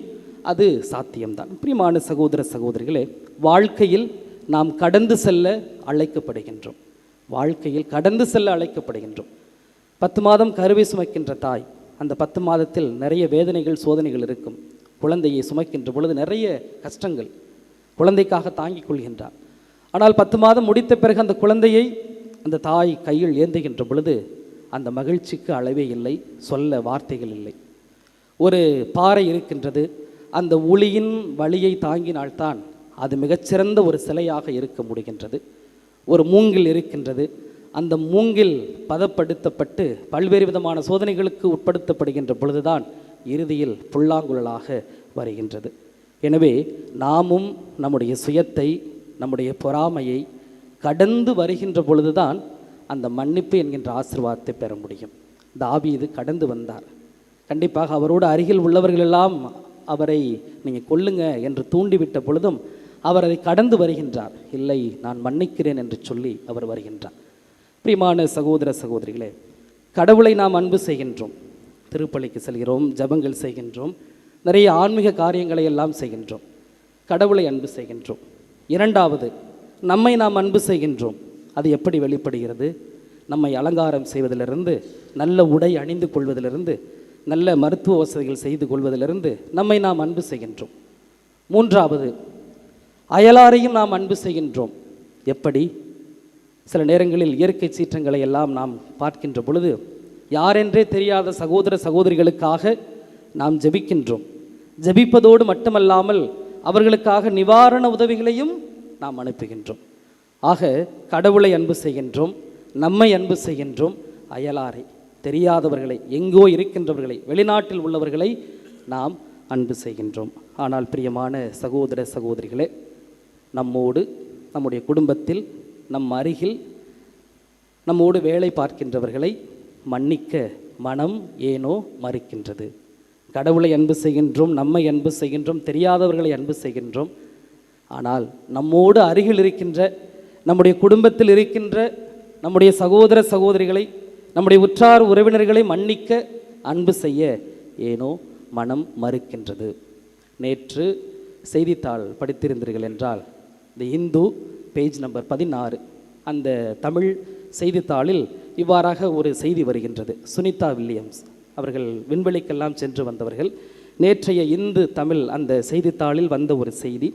அது சாத்தியம்தான். பிரியமான சகோதர சகோதரிகளே, வாழ்க்கையில் நாம் கடந்து செல்ல அழைக்கப்படுகின்றோம். வாழ்க்கையில் கடந்து செல்ல அழைக்கப்படுகின்றோம். 10 மாதம் கருவை சுமக்கின்ற தாய், அந்த 10 மாதத்தில் நிறைய வேதனைகள், சோதனைகள் இருக்கும். குழந்தையை சுமக்கின்ற பொழுது நிறைய கஷ்டங்கள் குழந்தைக்காக தாங்கிக் கொள்கின்றார். ஆனால் 10 மாதம் முடித்த பிறகு அந்த குழந்தையை அந்த தாய் கையில் ஏந்துகின்ற பொழுது அந்த மகிழ்ச்சிக்கு அளவே இல்லை, சொல்ல வார்த்தைகள் இல்லை. ஒரு பாறை இருக்கின்றது, அந்த உளியின் வலியை தாங்கினால்தான் அது மிகச்சிறந்த ஒரு சிலையாக இருக்க முடிகின்றது. ஒரு மூங்கில் இருக்கின்றது, அந்த மூங்கில் பதப்படுத்தப்பட்டு பல்வேறு விதமான சோதனைகளுக்கு உட்படுத்தப்படுகின்ற பொழுதுதான் இறுதியில் புல்லாங்குழலாக வருகின்றது. எனவே நாமும் நம்முடைய சுயத்தை, நம்முடைய பொறாமையை கடந்து வருகின்ற பொழுதுதான் அந்த மன்னிப்பு என்கின்ற ஆசீர்வாதத்தை பெற முடியும். தாவீது கடந்து வந்தார். கண்டிப்பாக அவரோடு அருகில் உள்ளவர்களெல்லாம் அவரை நீங்கள் கொல்லுங்க என்று தூண்டிவிட்ட பொழுதும் அவர் அதை கடந்து வருகின்றார். இல்லை, நான் மன்னிக்கிறேன் என்று சொல்லி அவர் வருகின்றார். பிரியமான சகோதர சகோதரிகளே, கடவுளை நாம் அன்பு செய்கின்றோம், திருப்பலிக்கு செல்கிறோம், ஜபங்கள் செய்கின்றோம், நிறைய ஆன்மீக காரியங்களை எல்லாம் செய்கின்றோம், கடவுளை அன்பு செய்கின்றோம். இரண்டாவது, நம்மை நாம் அன்பு செய்கின்றோம். அது எப்படி வெளிப்படுகிறது? நம்மை அலங்காரம் செய்வதிலிருந்து, நல்ல உடை அணிந்து கொள்வதிலிருந்து, நல்ல மருத்துவ வசதிகள் செய்து கொள்வதிலிருந்து நம்மை நாம் அன்பு செய்கின்றோம். மூன்றாவது, அயலாரையும் நாம் அன்பு செய்கின்றோம். எப்படி? சில நேரங்களில் இயற்கை சீற்றங்களை எல்லாம் நாம் பார்க்கின்ற பொழுது யாரென்றே தெரியாத சகோதர சகோதரிகளுக்காக நாம் ஜெபிக்கின்றோம். ஜெபிப்பதோடு மட்டுமல்லாமல் அவர்களுக்காக நிவாரண உதவிகளையும் நாம் அனுப்புகின்றோம். ஆக கடவுளை அன்பு செய்கின்றோம், நம்மை அன்பு செய்கின்றோம், அயலாரை, தெரியாதவர்களை, எங்கோ இருக்கின்றவர்களை, வெளிநாட்டில் உள்ளவர்களை நாம் அன்பு செய்கின்றோம். ஆனால் பிரியமான சகோதர சகோதரிகளே, நம்மோடு, நம்முடைய குடும்பத்தில், நம் அருகில் நம்மோடு வேலை பார்க்கின்றவர்களை மன்னிக்க மனம் ஏனோ மறுக்கின்றது. கடவுளை அன்பு செய்கின்றோம், நம்மை அன்பு செய்கின்றோம், தெரியாதவர்களை அன்பு செய்கின்றோம். ஆனால் நம்மோடு அருகில் இருக்கின்ற, நம்முடைய குடும்பத்தில் இருக்கின்ற நம்முடைய சகோதர சகோதரிகளை, நம்முடைய உற்றார் உறவினர்களை மன்னிக்க, அன்பு செய்ய ஏனோ மனம் மறுக்கின்றது. நேற்று செய்தித்தாள் படித்திருந்தீர்கள் என்றால், இந்த இந்து பேஜ் நம்பர் 16 அந்த தமிழ் செய்தித்தாளில் இவ்வாறாக ஒரு செய்தி வருகின்றது. சுனிதா வில்லியம்ஸ் அவர்கள் விண்வெளிக்கெல்லாம் சென்று வந்தவர்கள். நேற்றைய இந்து தமிழ் அந்த செய்தித்தாளில் வந்த ஒரு செய்தி,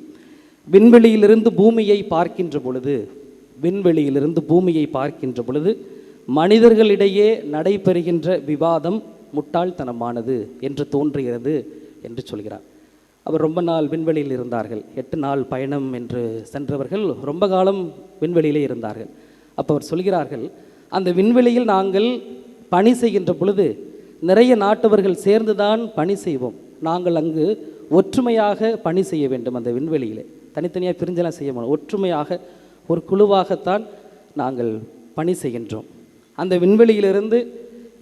விண்வெளியிலிருந்து பூமியை பார்க்கின்ற பொழுது, விண்வெளியிலிருந்து பூமியை பார்க்கின்ற பொழுது மனிதர்களிடையே நடைபெறுகின்ற விவாதம் முட்டாள்தனமானது என்று தோன்றுகிறது என்று சொல்கிறார். அவர் ரொம்ப நாள் விண்வெளியில் இருந்தார்கள். 8 நாள் பயணம் என்று சென்றவர்கள் ரொம்ப காலம் விண்வெளியிலே இருந்தார்கள். அப்போ அவர் சொல்கிறார்கள், அந்த விண்வெளியில் நாங்கள் பணி செய்கின்ற பொழுது நிறைய நாட்டவர்கள் சேர்ந்துதான் பணி செய்வோம். நாங்கள் அங்கு ஒற்றுமையாக பணி செய்ய வேண்டும். அந்த விண்வெளியிலே தனித்தனியாக பிரிஞ்செல்லாம் செய்ய முடியும். ஒற்றுமையாக ஒரு குழுவாகத்தான் நாங்கள் பணி செய்கின்றோம். அந்த விண்வெளியிலிருந்து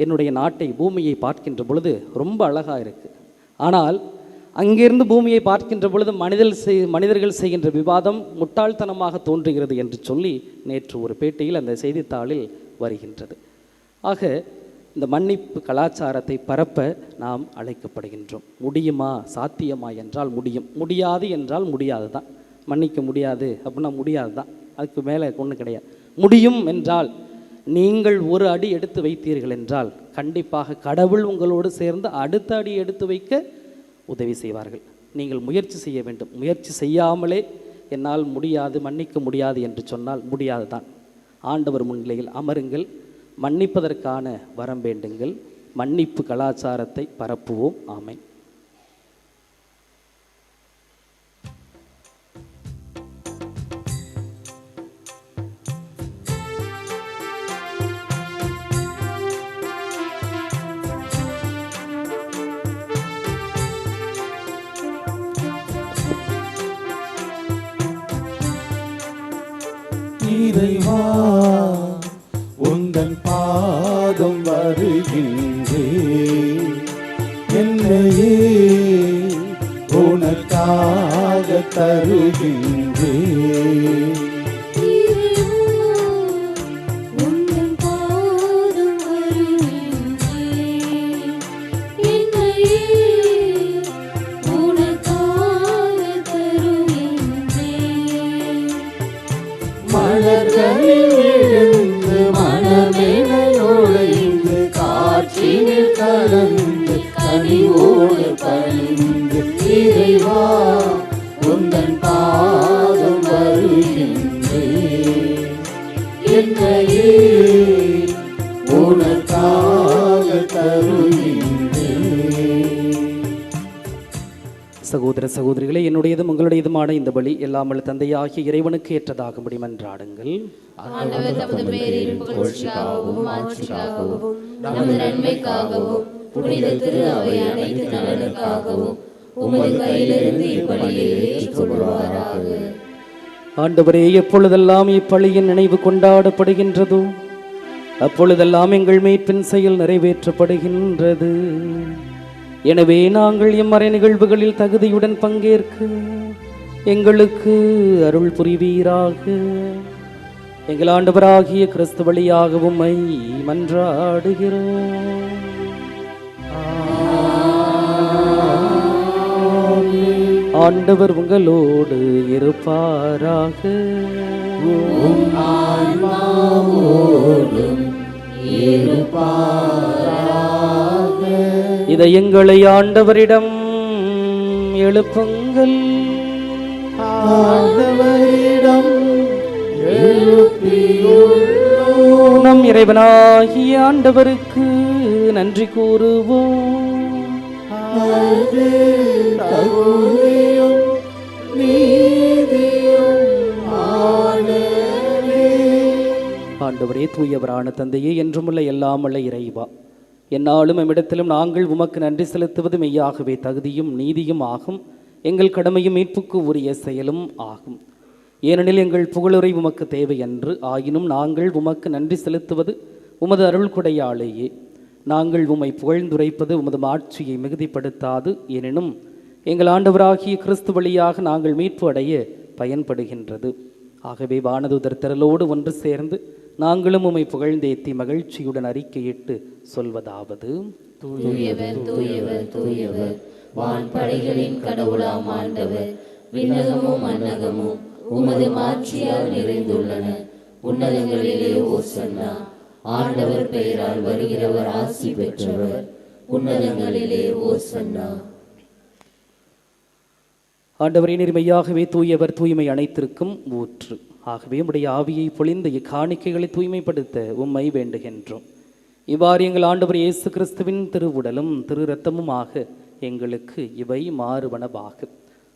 என்னுடைய நாட்டை, பூமியை பார்க்கின்ற பொழுது ரொம்ப அழகாக இருக்குது. ஆனால் அங்கிருந்து பூமியை பார்க்கின்ற பொழுது மனிதர்கள் செய்கின்ற விவாதம் முட்டாள்தனமாக தோன்றுகிறது என்று சொல்லி நேற்று ஒரு பேட்டியில் அந்த செய்தித்தாளில் வருகின்றது. ஆக இந்த மன்னிப்பு கலாச்சாரத்தை பரப்ப நாம் அழைக்கப்படுகின்றோம். முடியுமா, சாத்தியமா என்றால் முடியும், முடியாது என்றால் முடியாது தான். மன்னிக்க முடியாது அப்படின்னா முடியாது தான், அதுக்கு மேலே ஒன்றும் கிடையாது. முடியும் என்றால் நீங்கள் ஒரு அடி எடுத்து வைத்தீர்கள் என்றால் கண்டிப்பாக கடவுள் உங்களோடு சேர்ந்து அடுத்த அடி எடுத்து வைக்க உதவி செய்வார்கள். நீங்கள் முயற்சி செய்ய வேண்டும். முயற்சி செய்யாமலே என்னால் முடியாது, மன்னிக்க முடியாது என்று சொன்னால் முடியாது தான். ஆண்டவர் முன்னிலையில் அமருங்கள், மன்னிப்பதற்கான வரம் வேண்டுங்கள், மன்னிப்பு கலாச்சாரத்தை பரப்புவோம். ஆமென். இறைவா உந்தன் பாதம் வருகின்றேன், என்னையே உனக்காக தருகின்றேன். உந்தன் பாதம் வருகின்றேன், என்னையே உனக்காக தருகின்றேன். மலர்களில் எழுந்து மனமென நுழைந்து காற்றினில் கலந்து கனிவோடு பணிந்து இறைவா உந்தன் பாதம் வருகின்றேன், என்னையே உனக்காக தருகின்றேன். சகோதர சகோதரிகளே, என்னுடையதும் உங்களுடையதுமான இந்த பலி எல்லாமல் தந்தையாகிய இறைவனுக்கு ஏற்றதாகும்படி மன்றாடுங்கள். ஆண்டவர் தமது பேரின் புகழ்ச்சிக்காகவும் மாட்சிக்காகவும் நமது நன்மைக்காகவும் புனித திரு அவை அனைத்து நலனுக்காகவும் உமது கையிலிருந்து இப்பலியை ஏற்றுக்கொள்வாராக. ஆண்டவரே, எப்பொழுதெல்லாம் இப்பலியின் நினைவு கொண்டாடப்படுகின்றதோ அப்பொழுதெல்லாம் எங்கள் மீட்பின் செயல் நிறைவேற்றப்படுகின்றது. எனவே நாங்கள் இம்மறை நிகழ்வுகளில் தகுதியுடன் பங்கேற்க எங்களுக்கு அருள் புரிவீராக. எங்கள் ஆண்டவராகிய கிறிஸ்து வழியாக உம்மை மன்றாடுகிறோம். ஆண்டவர் உங்களோடு இருப்பாராக. இதயங்களை ஆண்டவரிடம் எழுப்புங்கள். ஆண்டவரிடம் நம் இறைவனாகிய ஆண்டவருக்கு நன்றி கூறுவோம். ஆண்டவரே, தூயவரான தந்தையே, என்றுமுள்ள எல்லாமல்ல இறைவா, என்னாலும் எம்மிடத்திலும் நாங்கள் உமக்கு நன்றி செலுத்துவது மெய்யாகவே தகுதியும் நீதியும் ஆகும், எங்கள் கடமையும் மீட்புக்கு உரிய செயலும் ஆகும். ஏனெனில் எங்கள் புகழுரை உமக்கு தேவையன்று, ஆயினும் நாங்கள் உமக்கு நன்றி செலுத்துவது உமது அருள் கொடையாலேயே. நாங்கள் உம்மை புகழ்ந்துரைப்பது உமது மாட்சியை மிகுதிப்படுத்தாது, எனினும் எங்கள் ஆண்டவராகிய கிறிஸ்து வழியாக நாங்கள் மீட்பு அடைய பயன்படுகின்றது. ஆகவே வானதூதர் திரளோடு ஒன்று சேர்ந்து நாங்களும் உம்மை புகழ்ந்தேத்தி மகிழ்ச்சியுடன் அறிக்கையிட்டு சொல்வதாவது: தூயவர் தூயவர் தூயவர், வான்படைகளின் கடவுளாம் ஆண்டவர், விண்ணகமும் மன்னகமும் உமது மாட்சியால் நிறைந்துள்ளன. உன்னதங்களிலே ஓசன்னா. ஆண்டவர் பெயரால் வருகிறவர் ஆசி பெற்றவர். உன்னதங்களிலே ஓசன்னா. ஆண்டவரே, நேர்மையாகவே தூயவர், தூய்மை அனைத்திற்கும் ஊற்று. ஆகவே உம்முடைய ஆவியை பொழிந்த இக்காணிக்கைகளை தூய்மைப்படுத்த உம்மை வேண்டுகின்றோம். இவ்வாறு எங்கள் ஆண்டவர் இயேசு கிறிஸ்துவின் திருவுடலும் திரு இரத்தமுமாக எங்களுக்கு இவை மாறுவனவாக.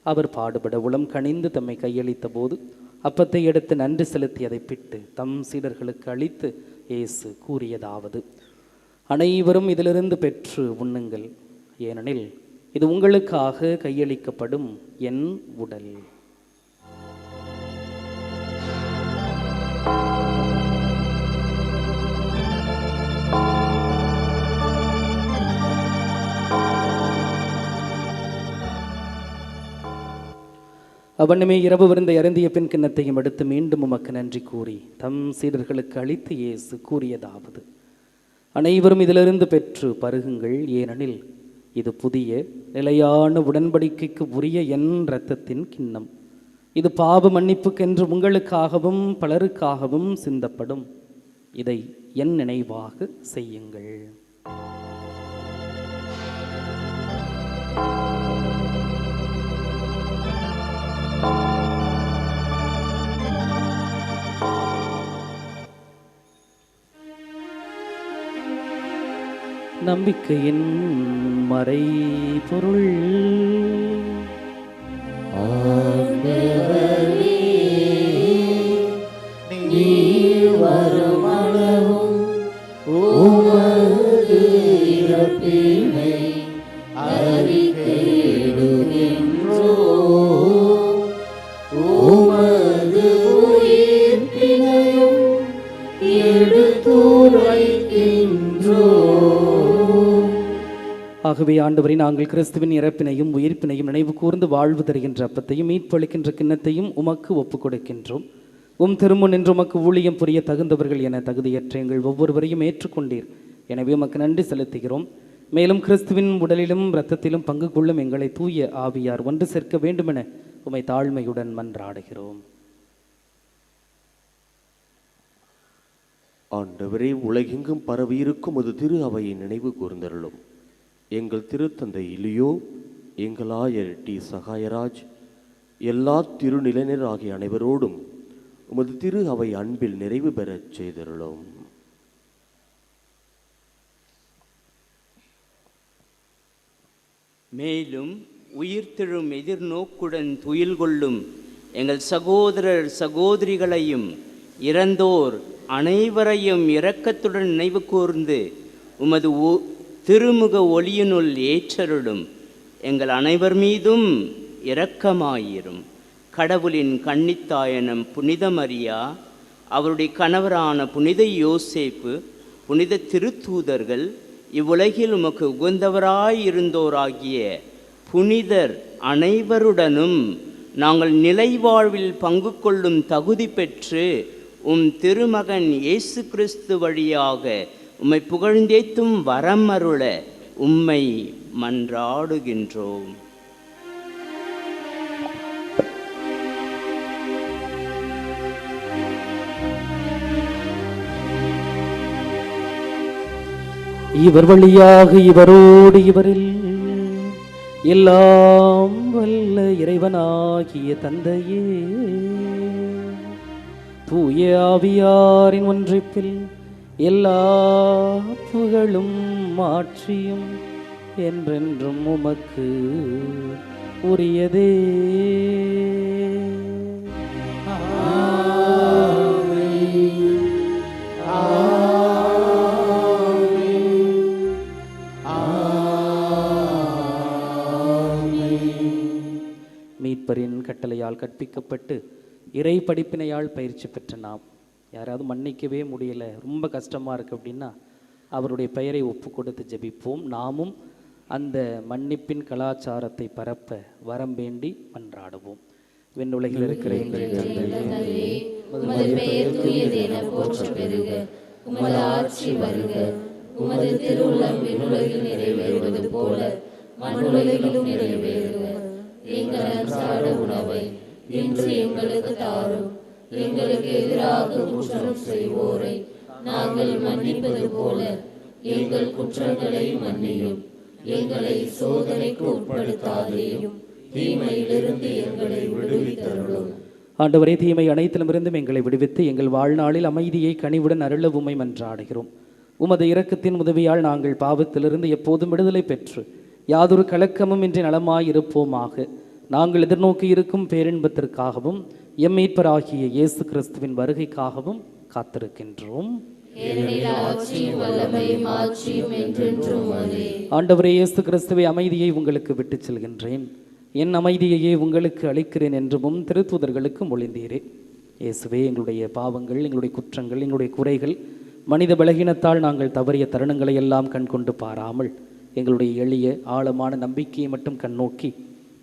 அவர் பாடுபட உளம் கனிந்து தம்மை கையளித்த போது அப்பத்தை எடுத்து நன்றி செலுத்தி அதை பிட்டு தம் சீடர்களுக்கு அளித்து இயேசு கூறியதாவது: அனைவரும் இதிலிருந்து பெற்று உண்ணுங்கள், ஏனெனில் இது உங்களுக்காக கையளிக்கப்படும் என் உடல். அவனுமே இரவு விருந்தை அருந்திய பின் கிண்ணத்தையும் எடுத்து மீண்டும் உமக்கு நன்றி கூறி தம் சீடர்களுக்கு அளித்து இயேசு கூறியதாவது: அனைவரும் இதிலிருந்து பெற்று பருகுங்கள், ஏனெனில் இது புதிய நிலையான உடன்படிக்கைக்கு உரிய என் இரத்தத்தின் கிண்ணம். இது பாவ மன்னிப்புக்கென்று உங்களுக்காகவும் பலருக்காகவும் சிந்தப்படும். இதை என் நினைவாக செய்யுங்கள். நம்பிக்கையின் மறை பொருள். நீர் வருமளவும் உமது இறப்பினை அறிக்கையிடுகின்றோம், உமது உயிர்ப்பினையும் எடுத்துரைக்கின்றோம். ஆகவே ஆண்டவரை, நாங்கள் கிறிஸ்துவின் இறப்பினையும் உயிர்ப்பினையும் நினைவு கூர்ந்து வாழ்வு தருகின்ற அப்பத்தையும் மீட்பளிக்கின்ற கிண்ணத்தையும் உமக்கு ஒப்புக் கொடுக்கின்றோம். திருமுன் நின்று உமக்கு ஊழியம் புரிய தகுந்தவர்கள் என தகுதியற்ற எங்கள் ஒவ்வொருவரையும் ஏற்றுக்கொண்டீர். எனவே உமக்கு நன்றி செலுத்துகிறோம். மேலும் கிறிஸ்துவின் உடலிலும் இரத்தத்திலும் பங்கு கொள்ளும் எங்களை தூய ஆவியார் ஒன்று சேர்க்க வேண்டுமென உமை தாழ்மையுடன் மன்றாடுகிறோம். ஆண்டவரே, உலகெங்கும் பரவியிருக்கும் அது திரு அவையை நினைவு கூர்ந்தருளும். எங்கள் திருத்தந்தை இலியோ, எங்கள் ஆயர் டி சகாயராஜ், எல்லா திருநிலையினர் ஆகிய அனைவரோடும் உமது திரு அவை அன்பில் நிறைவு பெறச் செய்தருளும். மேலும் உயிர்த்தெழும் எதிர்நோக்குடன் துயில் கொள்ளும் எங்கள் சகோதரர் சகோதரிகளையும் இறந்தோர் அனைவரையும் இரக்கத்துடன் நினைவு கூர்ந்து உமது திருமுக ஒளியினுள் ஏற்றருளும். எங்கள் அனைவர் மீதும் இரக்கமாயிரும். கடவுளின் கன்னித்தாயனம் புனித மரியா, அவருடைய கணவரான புனித யோசேப்பு, புனித திருத்தூதர்கள், இவ்வுலகில் உமக்கு உகந்தவராயிருந்தோராகிய புனிதர் அனைவருடனும் நாங்கள் நிலைவாழ்வில் பங்கு கொள்ளும் தகுதி பெற்று திருமகன் இயேசு கிறிஸ்து வழியாக உம்மை புகழ்ந்தேத்தும் வரம் அருள உம்மை மன்றாடுகின்றோம். இவர் வழியாக இவரோடு இவரில் எல்லாம் வல்ல இறைவனாகிய தந்தையே, தூய ஆவியாரின் ஒன்றிப்பில் எல்லா புகழும் மாட்சியும் என்றென்றும் உமக்கு உரியதே. மீட்பரின் கட்டளையால் கற்பிக்கப்பட்டு இறை படிப்பினையால் பயிற்சி பெற்ற நாம் யாராவது மன்னிக்கவே முடியலை, ரொம்ப கஷ்டமாக இருக்குது அப்படின்னா அவருடைய பெயரை ஒப்பு கொடுத்து ஜெபிப்போம். நாமும் அந்த மன்னிப்பின் கலாச்சாரத்தை பரப்ப வரம் வேண்டி மன்றாடுவோம். விண்ணுலகில் இருக்கிற எங்கள் தந்தையே, உமது பெயர் தூயது என போற்ற பெறுக. உமது ஆட்சி வருக. உமது திருவுளம் விண்ணுலகில் நிறைவேறுவது போல மண்ணுலகிலும் நிறைவேறுக. எங்கள் அன்றாட உணவை இன்று எங்களுக்கு தாரும். எங்களுக்கு எதிராக குற்றம் செய்வோரை நாங்கள் மன்னிப்பது போல எங்கள் குற்றங்களை மன்னியும். எங்களை சோதனைக்கு உட்படுத்தாதேயும், தீமையிலிருந்து எங்களை விடுவித்தருளும். ஆண்டவரே, தீமை அனைத்திலுமிருந்தும் எங்களை விடுவித்து எங்கள் வாழ்நாளில் அமைதியை கனிவுடன் அருள உம்மை மன்றாடுகிறோம். உமது இரக்கத்தின் உதவியால் நாங்கள் பாவத்திலிருந்து எப்போதும் விடுதலை பெற்று யாதொரு கலக்கமும் இன்றி நலமாயிருப்போமாக. நாங்கள் எதிர்நோக்கி இருக்கும் பேரின்பத்திற்காகவும் எம் மீட்பராகிய இயேசு கிறிஸ்துவின் வருகைக்காகவும் காத்திருக்கின்றோம். ஏனெனில் ஆட்சியும் வல்லமையும் மாட்சியும் என்றென்றும் உமதே. ஆண்டவரே இயேசு கிறிஸ்துவை, அமைதியை உங்களுக்கு விட்டுச் செல்கின்றேன், என் அமைதியையே உங்களுக்கு அளிக்கிறேன் என்றும் திருத்தூதர்களுக்கு மொழிந்தீரே. இயேசுவே, எங்களுடைய பாவங்கள், எங்களுடைய குற்றங்கள், எங்களுடைய குறைகள், மனித பலகீனத்தால் நாங்கள் தவறிய தருணங்களை எல்லாம் கண்கொண்டு பாராமல் எங்களுடைய எளிய ஆழமான நம்பிக்கையை மட்டும் கண்ணோக்கி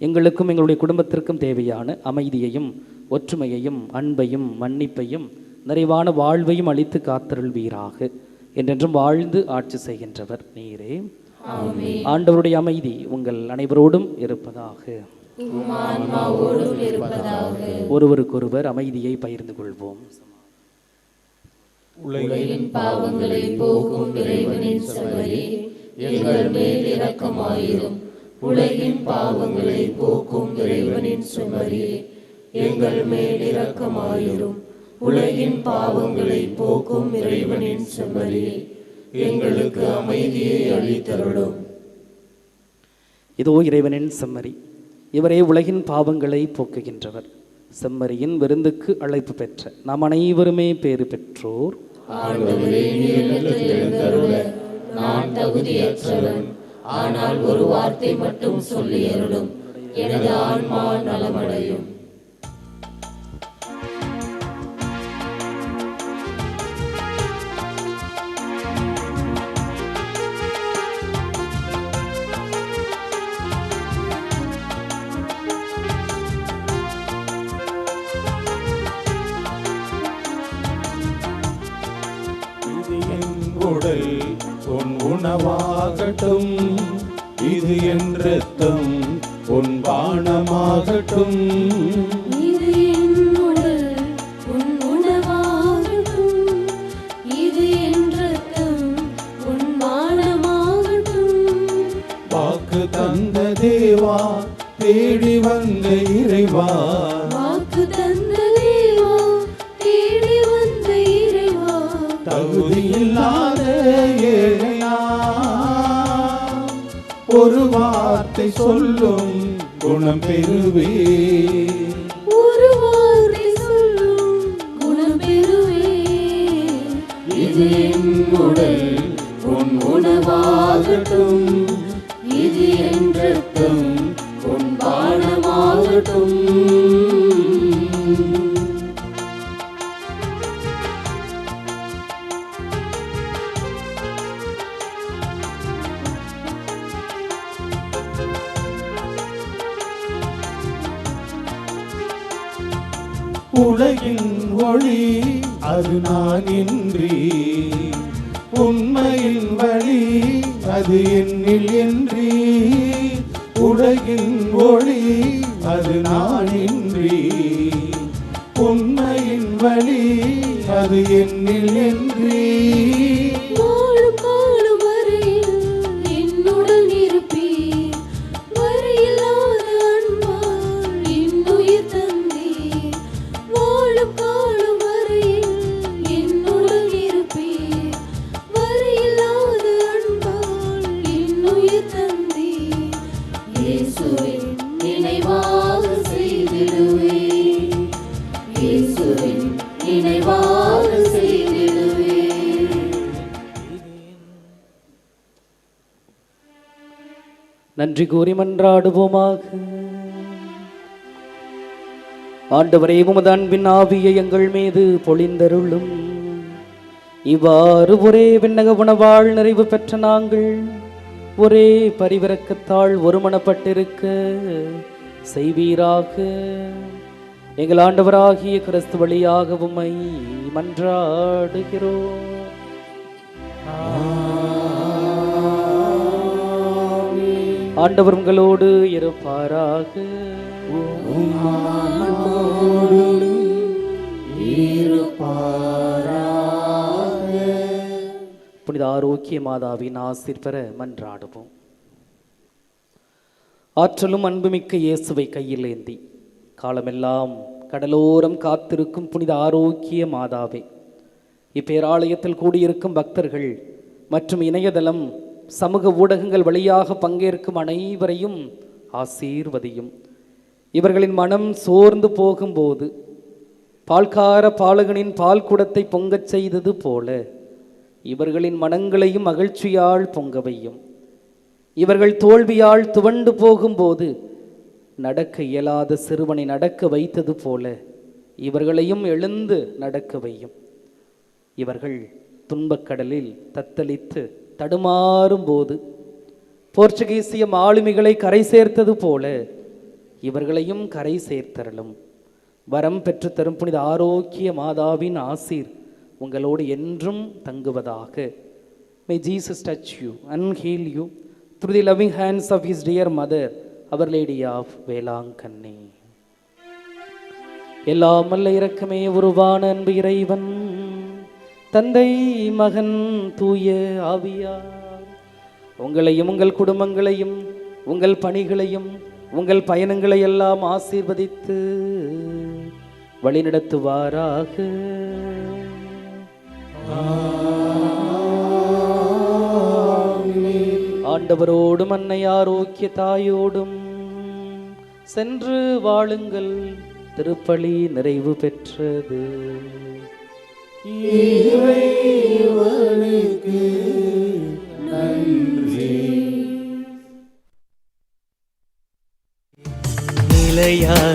எங்களுக்கும் எங்களுடைய குடும்பத்திற்கும் தேவையான அமைதியையும் ஒற்றுமையையும் அன்பையும் மன்னிப்பையும் நிறைவான வாழ்வையும் அளித்து காத்தருள்வீராக. என்றென்றும் வாழ்ந்து ஆட்சி செய்கின்றவர் நீரே. ஆண்டவருடைய அமைதி உங்கள் அனைவரோடும் இருப்பதாக. ஒருவருக்கொருவர் அமைதியை பகிர்ந்து கொள்வோம். உலகின் பாவங்களை போக்கும் இறைவனின் செம்மறியே, எங்கள் மேல் இரக்கமாயிரும். உலகின் பாவங்களை போக்கும் இறைவனின் செம்மறியே, எங்கள் மேல் இரக்கமாயிரும். உலகின் பாவங்களை போக்கும் இறைவனின் செம்மறியே, எங்களுக்கு அமைதியை அளித்தருளும். இதோ இறைவனின் செம்மறி, இவரே உலகின் பாவங்களை போக்குகின்றவர். செம்மறியின் விருந்துக்கு அழைப்பு பெற்ற நாம் அனைவருமே பேறு பெற்றோர். ஆண்டவரே, நீர் என்னிடத்தில் எழுந்தருள நான் தகுதியற்றவன். ஆனால் ஒரு வார்த்தை மட்டும் சொல்லி அருளும், எனது ஆன்மா நலமடையும். உடல் உன் உணவாகட்டும், இது என் இரத்தம் உன் பானமாகட்டும். இது என் உடல் உன் உணவாகட்டும், இது என் இரத்தம் உன் பானமாகட்டும். வாக்கு தந்த தேவா, தேடி வந்த இறைவா, வாக்கு தந்த தேவா, தேடி வந்த இறைவா, தகுதியில்லாத ஏழையா ஒரு வார்த்தை சொல்லும் குணம் பெறுவே. ஒரு வார்த்தை சொல்லும் குணம் பெறுவே. இது என் உடல் உன் உணவாகட்டும், இது என் இரத்தம் உன் பானமாகட்டும். உலகின் ஒளி அது நான் இன்றி, உண்மையின் வழி அது என்னில் என்றி. உலகின் ஒளி அது நான் இன்றி, உண்மையின் வழி அது என்னில் என்றி. வாழும் காலம் வரையில் என்னுடன் இருப்பீர், வரையில்லாத அன்பால் என்னுயிர் தந்தீர். வாழும் காலம் வரையில் என்னுடன் இருப்பீர், வரையில்லாத அன்பால் என்னுயிர் தந்தீர். இயேசுவின் நினைவாக செய்திடுவேன், இயேசுவின் நினைவாக செய்திடுவேன். நன்றி கூறி மன்றாடுவோமாக. ஆண்டவரே, உமது அன்பின் ஆவியை எங்கள் மீது பொழிந்தருளும். இவ்வாறு ஒரே விண்ணக உணவாள் நிறைவு பெற்ற நாங்கள் ஒரே பரிவிரக்கத்தால் ஒருமனப்பட்டிருக்க செய்வீராக. எங்கள் ஆண்டவராகிய கிறிஸ்து வழியாக உம்மை மன்றாடுகிறோம். ஆண்டவர் உங்களோடு இருப்பாராக. புனித ஆரோக்கிய மாதாவின் ஆசீர் பெற மன்றாடுவோம். ஆற்றலும் அன்புமிக்க இயேசுவை கையில் ஏந்தி காலமெல்லாம் கடலோரம் காத்திருக்கும் புனித ஆரோக்கிய மாதாவே, இப்பேராலயத்தில் கூடியிருக்கும் பக்தர்கள் மற்றும் இணையதளம் சமூக ஊடகங்கள் வழியாக பங்கேற்கும் அனைவரையும் ஆசீர்வதியும். இவர்களின் மனம் சோர்ந்து போகும்போது பால்கார பாலகனின் பால் குடத்தை பொங்கச் செய்தது போல இவர்களின் மனங்களையும் மகிழ்ச்சியால் பொங்க வையும். இவர்கள் தோல்வியால் துவண்டு போகும்போது நடக்க இயலாத சிறுவனை நடக்க வைத்தது போல இவர்களையும் எழுந்து நடக்க வையும். இவர்கள் துன்பக்கடலில் தத்தளித்து தடுமாறும் போது போர்ச்சுகீசிய ஆளுமைகளை கரை சேர்த்தது போல இவர்களையும் கரை சேர்த்தரலும். வரம் பெற்று தரும் புனித ஆரோக்கிய மாதாவின் ஆசீர் உங்களோடு என்றும் தங்குவதாக. May Jesus touch you and heal you through the loving hands of his dear mother, Our Lady of Velankanni. எல்லாம் வல்ல இரக்கமே உருவான அன்பு இறைவன் தந்தை மகன் தூய ஆவியார் உங்களையும் உங்கள் குடும்பங்களையும் உங்கள் பணிகளையும் உங்கள் பயணங்களை எல்லாம் ஆசீர்வதித்து வழிநடத்துவாராக. ஆண்டவரோடும் அன்னை ஆரோக்கிய தாயோடும் சென்று வாழுங்கள். திருப்பலி நிறைவு பெற்றது. இறைவனுக்கு நன்றி. நிலையான